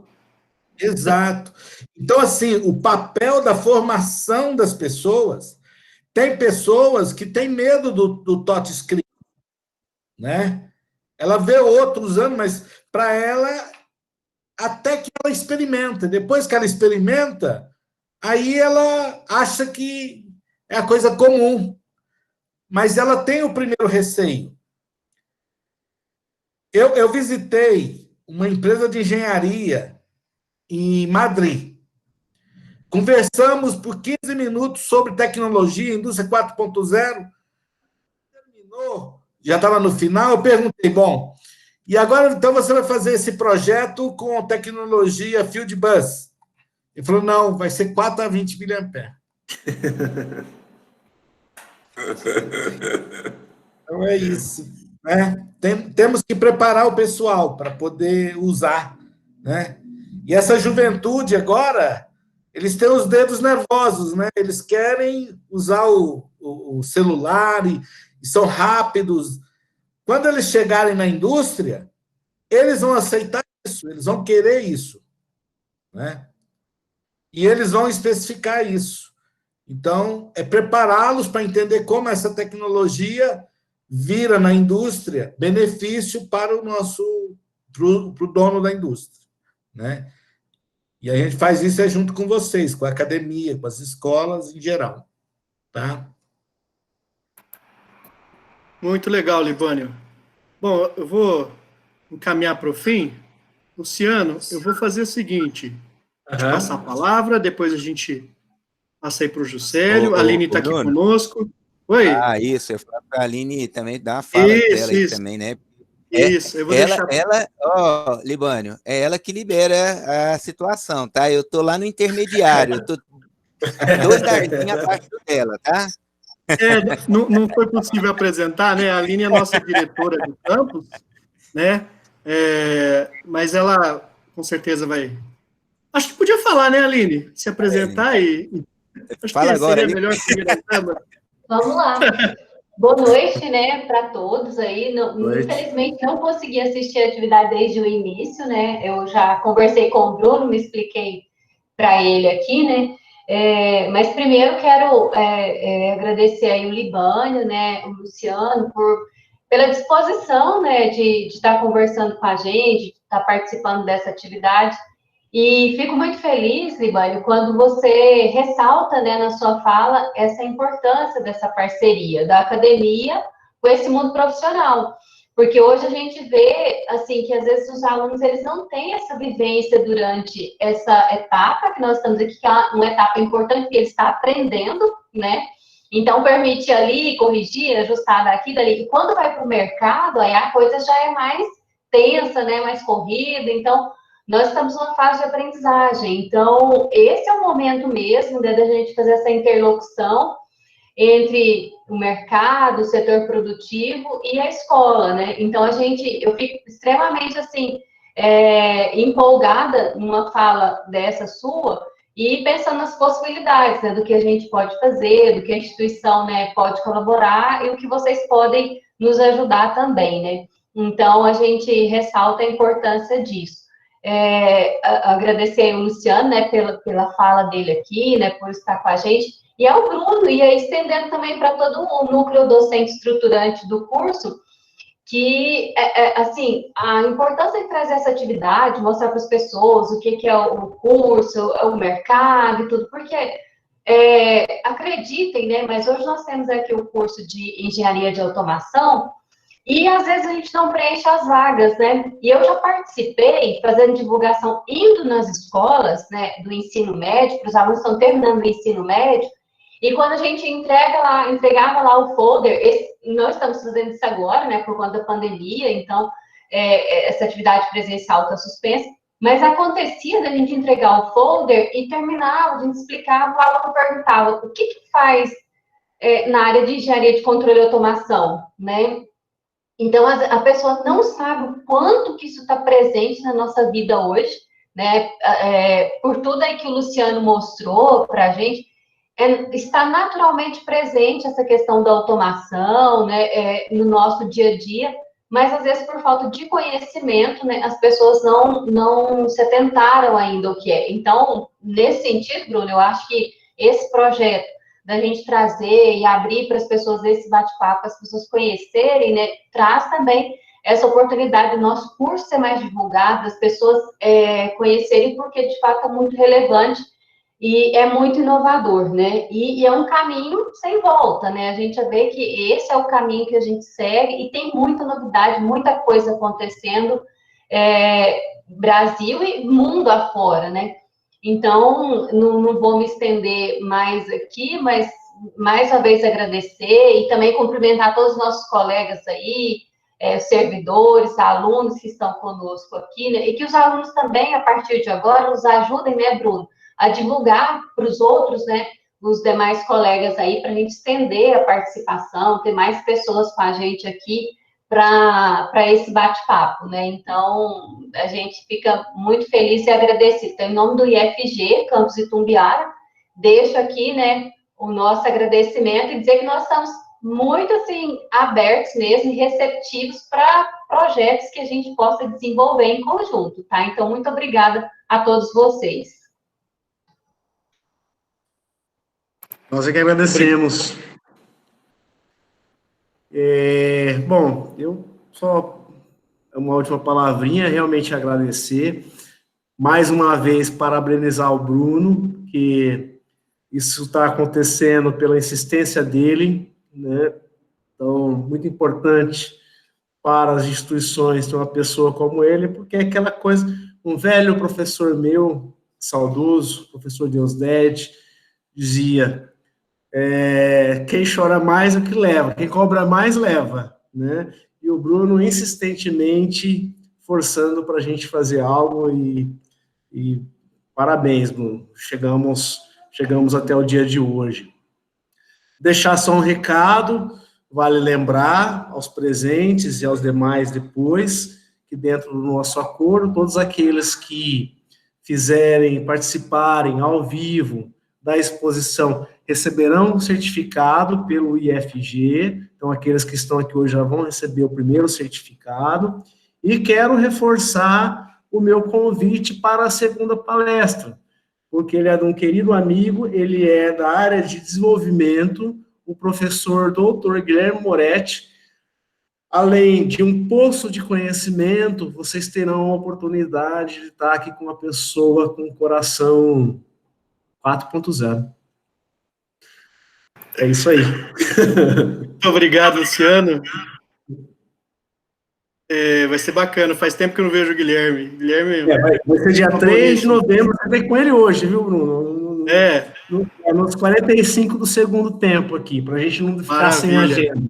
Exato. Então, assim, o papel da formação das pessoas, tem pessoas que têm medo do touchscreen, né? Ela vê outros usando, mas para ela, até que ela experimenta. Depois que ela experimenta, aí ela acha que é a coisa comum. Mas ela tem o primeiro receio. Eu visitei uma empresa de engenharia em Madrid. Conversamos por 15 minutos sobre tecnologia, indústria 4.0. Terminou, já estava no final, eu perguntei, bom, e agora então você vai fazer esse projeto com tecnologia Field Bus? Ele falou, não, vai ser 4 a 20 mA. Então é isso, né? Temos que preparar o pessoal para poder usar, né? E essa juventude agora, eles têm os dedos nervosos, né? Eles querem usar o celular e são rápidos. Quando eles chegarem na indústria, eles vão aceitar isso, eles vão querer isso, né? E eles vão especificar isso. Então, é prepará-los para entender como essa tecnologia vira na indústria benefício para o dono da indústria, né? E a gente faz isso junto com vocês, com a academia, com as escolas em geral, tá? Muito legal, Libânio. Bom, eu vou encaminhar para o fim. Luciano, eu vou fazer o seguinte, te passar a palavra, depois a gente passa aí para o Juscelio, a Aline está aqui conosco. Oi. Ah, isso, eu falo para a Aline também dar uma fala dela aí também, né? Isso, eu vou deixar... Ela, Libânio, é ela que libera a situação, tá? Eu tô lá no intermediário, eu tô 2 dardinhos abaixo dela, tá? Não foi possível apresentar, né? A Aline é a nossa diretora do campus, né? Mas ela, com certeza, vai... Acho que podia falar, né, Aline? Se apresentar e... Acho Fala que agora, seria melhor seguir na câmera. Vamos lá. Boa noite, né, para todos aí. Infelizmente, não consegui assistir a atividade desde o início, né? Eu já conversei com o Bruno, me expliquei para ele aqui, né? Mas primeiro quero agradecer aí o Libânio, né, o Luciano, pela disposição, né, de estar conversando com a gente, de estar participando dessa atividade. E fico muito feliz, Libânio, quando você ressalta, né, na sua fala essa importância dessa parceria da academia com esse mundo profissional. Porque hoje a gente vê, assim, que às vezes os alunos, eles não têm essa vivência durante essa etapa que nós estamos aqui, que é uma etapa importante, que ele está aprendendo, né? Então, permite ali corrigir, ajustar daqui, dali. E quando vai para o mercado, aí a coisa já é mais tensa, né, mais corrida. Então, nós estamos numa fase de aprendizagem. Então, esse é o momento mesmo, né, da gente fazer essa interlocução entre o mercado, o setor produtivo e a escola, né? Então, eu fico extremamente, assim, empolgada numa fala dessa sua e pensando nas possibilidades, né, do que a gente pode fazer, do que a instituição, né, pode colaborar e o que vocês podem nos ajudar também, né? Então, a gente ressalta a importância disso. Agradecer ao Luciano, né, pela fala dele aqui, né, por estar com a gente, e ao Bruno, e aí estendendo também para todo o núcleo docente estruturante do curso, que, assim, a importância de trazer essa atividade, mostrar para as pessoas o que é o curso, o mercado e tudo, porque, acreditem, né, mas hoje nós temos aqui o curso de Engenharia de Automação, e às vezes a gente não preenche as vagas, né? E eu já participei fazendo divulgação, indo nas escolas, né, do ensino médio, para os alunos que estão terminando o ensino médio, e quando a gente entregava lá o folder, nós estamos fazendo isso agora, né, por conta da pandemia, então essa atividade presencial está suspensa, mas acontecia da gente entregar o folder e terminava, a gente explicava, o aluno perguntava, o que faz na área de engenharia de controle e automação, né? Então, a pessoa não sabe o quanto que isso está presente na nossa vida hoje, né? Por tudo aí que o Luciano mostrou para a gente, está naturalmente presente essa questão da automação, né? No nosso dia a dia, mas às vezes por falta de conhecimento, né? As pessoas não se atentaram ainda ao que é. Então, nesse sentido, Bruno, eu acho que esse projeto da gente trazer e abrir para as pessoas esse bate-papo, as pessoas conhecerem, né, traz também essa oportunidade do nosso curso ser mais divulgado, das pessoas conhecerem, porque de fato é muito relevante e é muito inovador, né, e é um caminho sem volta, né, a gente já vê que esse é o caminho que a gente segue e tem muita novidade, muita coisa acontecendo, Brasil e mundo afora, né. Então, não vou me estender mais aqui, mas mais uma vez agradecer e também cumprimentar todos os nossos colegas aí, servidores, alunos que estão conosco aqui, né? E que os alunos também, a partir de agora, nos ajudem, né, Bruno, a divulgar para os outros, né, os demais colegas aí, para a gente estender a participação, ter mais pessoas com a gente aqui para esse bate-papo, né? Então, a gente fica muito feliz e agradecido. Então, em nome do IFG, Campus Itumbiara, deixo aqui, né, o nosso agradecimento e dizer que nós estamos muito, assim, abertos mesmo e receptivos para projetos que a gente possa desenvolver em conjunto, tá? Então, muito obrigada a todos vocês. Nós é que agradecemos. Bom, eu só uma última palavrinha, realmente agradecer. Mais uma vez, parabenizar o Bruno, que isso está acontecendo pela insistência dele, né? Então, muito importante para as instituições ter uma pessoa como ele, porque é aquela coisa, um velho professor meu, saudoso, professor Deusdede, dizia, quem chora mais é o que leva, quem cobra mais leva, né? E o Bruno insistentemente forçando para a gente fazer algo e parabéns, Bruno, chegamos até o dia de hoje. Deixar só um recado, vale lembrar aos presentes e aos demais depois, que dentro do nosso acordo, todos aqueles que participarem ao vivo da exposição, receberão um certificado pelo IFG, então aqueles que estão aqui hoje já vão receber o primeiro certificado, e quero reforçar o meu convite para a segunda palestra, porque ele é de um querido amigo, ele é da área de desenvolvimento, o professor Dr. Guilherme Moretti. Além de um poço de conhecimento, vocês terão a oportunidade de estar aqui com uma pessoa com coração 4.0. É isso aí. Muito obrigado, Luciano. Vai ser bacana, faz tempo que eu não vejo o Guilherme. Vai ser dia 3 de novembro, você tem com ele hoje, viu, Bruno? Nos 45 do segundo tempo aqui, para a gente não ficar sem agenda.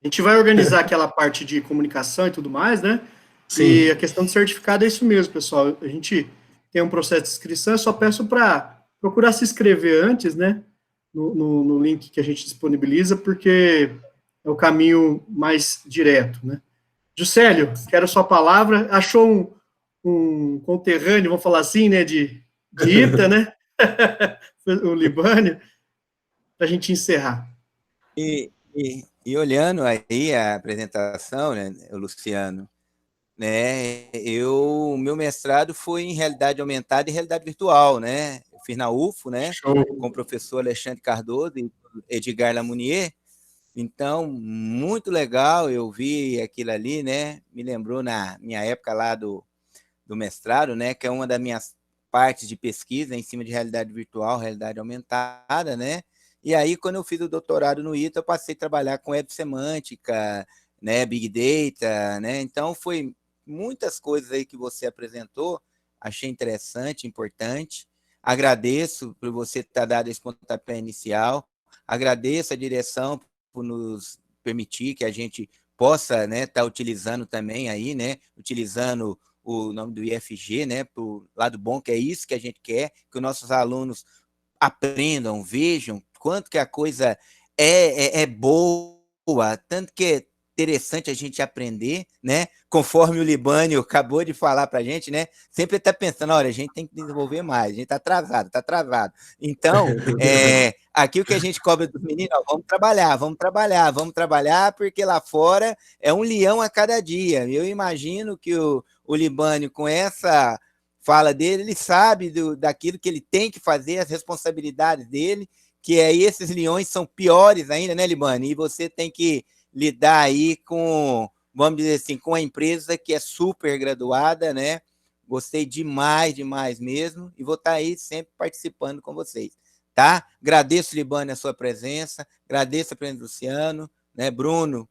A gente vai organizar aquela parte de comunicação e tudo mais, né? Sim. E a questão do certificado é isso mesmo, pessoal. A gente tem um processo de inscrição, eu só peço para procurar se inscrever antes, né? No link que a gente disponibiliza, porque é o caminho mais direto, né? Juscelio, quero a sua palavra. Achou um conterrâneo, vamos falar assim, né? De Ita, né? O Libânio, para a gente encerrar. E olhando aí a apresentação, né, Luciano, né, meu mestrado foi em realidade aumentada e realidade virtual, né? Eu fiz na UFO, né? Show. Com o professor Alexandre Cardoso e Edgar Lamounier. Então, muito legal, eu vi aquilo ali, né? Me lembrou na minha época lá do mestrado, né? Que é uma das minhas partes de pesquisa em cima de realidade virtual, realidade aumentada, né? E aí, quando eu fiz o doutorado no ITA, eu passei a trabalhar com web semântica, né? Big Data, né? Então, foi muitas coisas aí que você apresentou, achei interessante, importante. Agradeço por você ter dado esse pontapé inicial, agradeço a direção por nos permitir que a gente possa, né, estar utilizando também aí, né, utilizando o nome do IFG, né, para o lado bom, que é isso que a gente quer, que os nossos alunos aprendam, vejam quanto que a coisa é boa, tanto que é interessante a gente aprender, né, conforme o Libânio acabou de falar para a gente, né, sempre está pensando, olha, a gente tem que desenvolver mais, a gente está atrasado. Então, aqui o que a gente cobra dos meninos, ó, vamos trabalhar, porque lá fora é um leão a cada dia. Eu imagino que o Libânio, com essa fala dele, ele sabe daquilo que ele tem que fazer, as responsabilidades dele, que aí esses leões são piores ainda, né, Libânio? E você tem que lidar aí com, vamos dizer assim, com a empresa que é super graduada, né? Gostei demais mesmo, e vou estar aí sempre participando com vocês, tá? Agradeço, Libânio, a sua presença, agradeço a presença do Luciano, né? Bruno,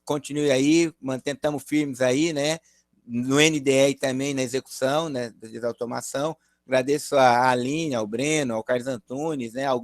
continue aí, estamos firmes aí, né? No NDE também, na execução, né? Da automação. Agradeço a Aline, ao Breno, ao Carlos Antunes, né? A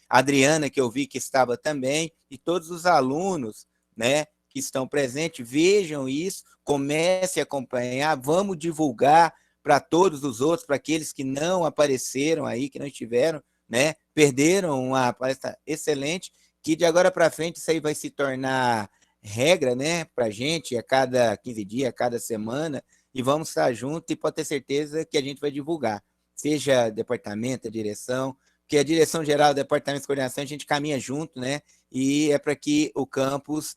Adriana, que eu vi que estava também, e todos os alunos, né, que estão presentes, vejam isso, comecem a acompanhar, vamos divulgar para todos os outros, para aqueles que não apareceram aí, que não estiveram, né, perderam uma palestra excelente, que de agora para frente isso aí vai se tornar regra, né, para a gente, a cada 15 dias, a cada semana, e vamos estar juntos e pode ter certeza que a gente vai divulgar, seja departamento, a direção, porque a direção geral, departamento de coordenação, a gente caminha junto, né, e é para que o campus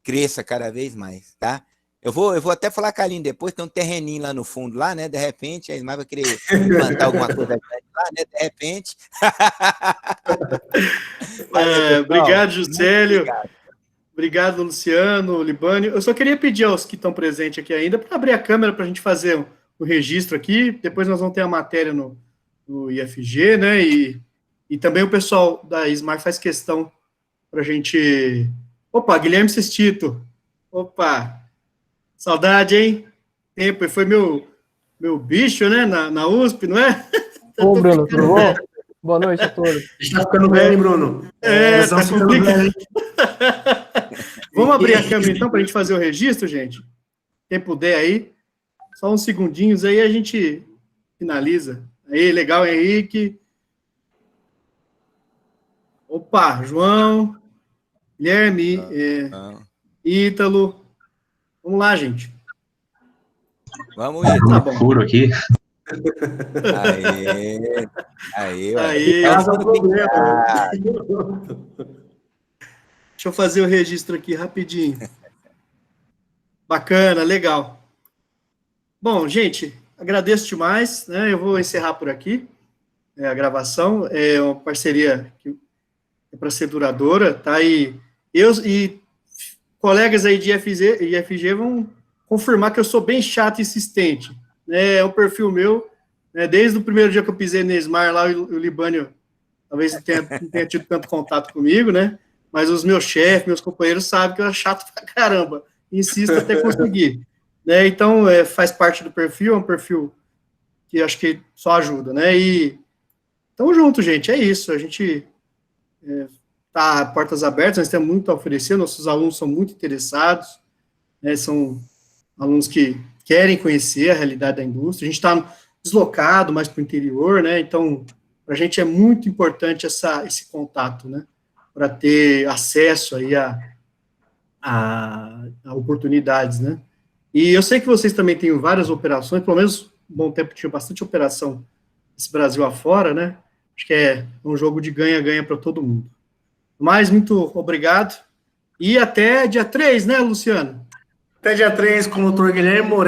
cresça cada vez mais, tá? Eu vou até falar com a Aline depois, tem um terreninho lá no fundo, lá, né? De repente, a Ismar vai querer plantar alguma coisa lá, né? De repente. Obrigado, Juscelio. Obrigado, Luciano, Libânio. Eu só queria pedir aos que estão presentes aqui ainda para abrir a câmera para a gente fazer o registro aqui. Depois nós vamos ter a matéria no IFG, né? E também o pessoal da Ismar faz questão para a gente... Opa, Guilherme Sestito. Opa, saudade, hein? Tempo, e foi meu bicho, né, na USP, não é? Ô, Bruno, tudo bom? Boa noite a todos. Está ficando bem, hein, Bruno? Tá complicado. Vamos abrir a câmera, então, para a gente fazer o registro, gente? Quem puder aí, só uns segundinhos aí a gente finaliza. Aí, legal, Henrique. Opa, João, Guilherme, Ítalo. Vamos lá, gente. Vamos, Ítalo. Tá bom. Furo aqui. Aí. Deixa eu fazer o registro aqui rapidinho. Bacana, legal. Bom, gente, agradeço demais, né? Eu vou encerrar por aqui a gravação. É uma parceria que é para ser duradoura, tá? E eu e colegas aí de IFG vão confirmar que eu sou bem chato e insistente. É o perfil meu, né? Desde o primeiro dia que eu pisei no Ismar lá, o Libânio talvez não tenha tido tanto contato comigo, né? Mas os meus chefes, meus companheiros sabem que eu sou chato pra caramba. Insisto até conseguir. Né? Então, faz parte do perfil, é um perfil que acho que só ajuda, né? E tamo junto, gente, é isso. A gente tá portas abertas, nós temos muito a oferecer, nossos alunos são muito interessados, né? São alunos que querem conhecer a realidade da indústria, a gente está deslocado mais para o interior, né? Então, para a gente é muito importante esse contato, né? Para ter acesso aí a oportunidades, né? E eu sei que vocês também têm várias operações, pelo menos um bom tempo tinha bastante operação esse Brasil afora, né? Acho que é um jogo de ganha-ganha para todo mundo. Mas, muito obrigado. E até dia 3, né, Luciano? Até dia 3 com o Dr. Guilherme Moreira.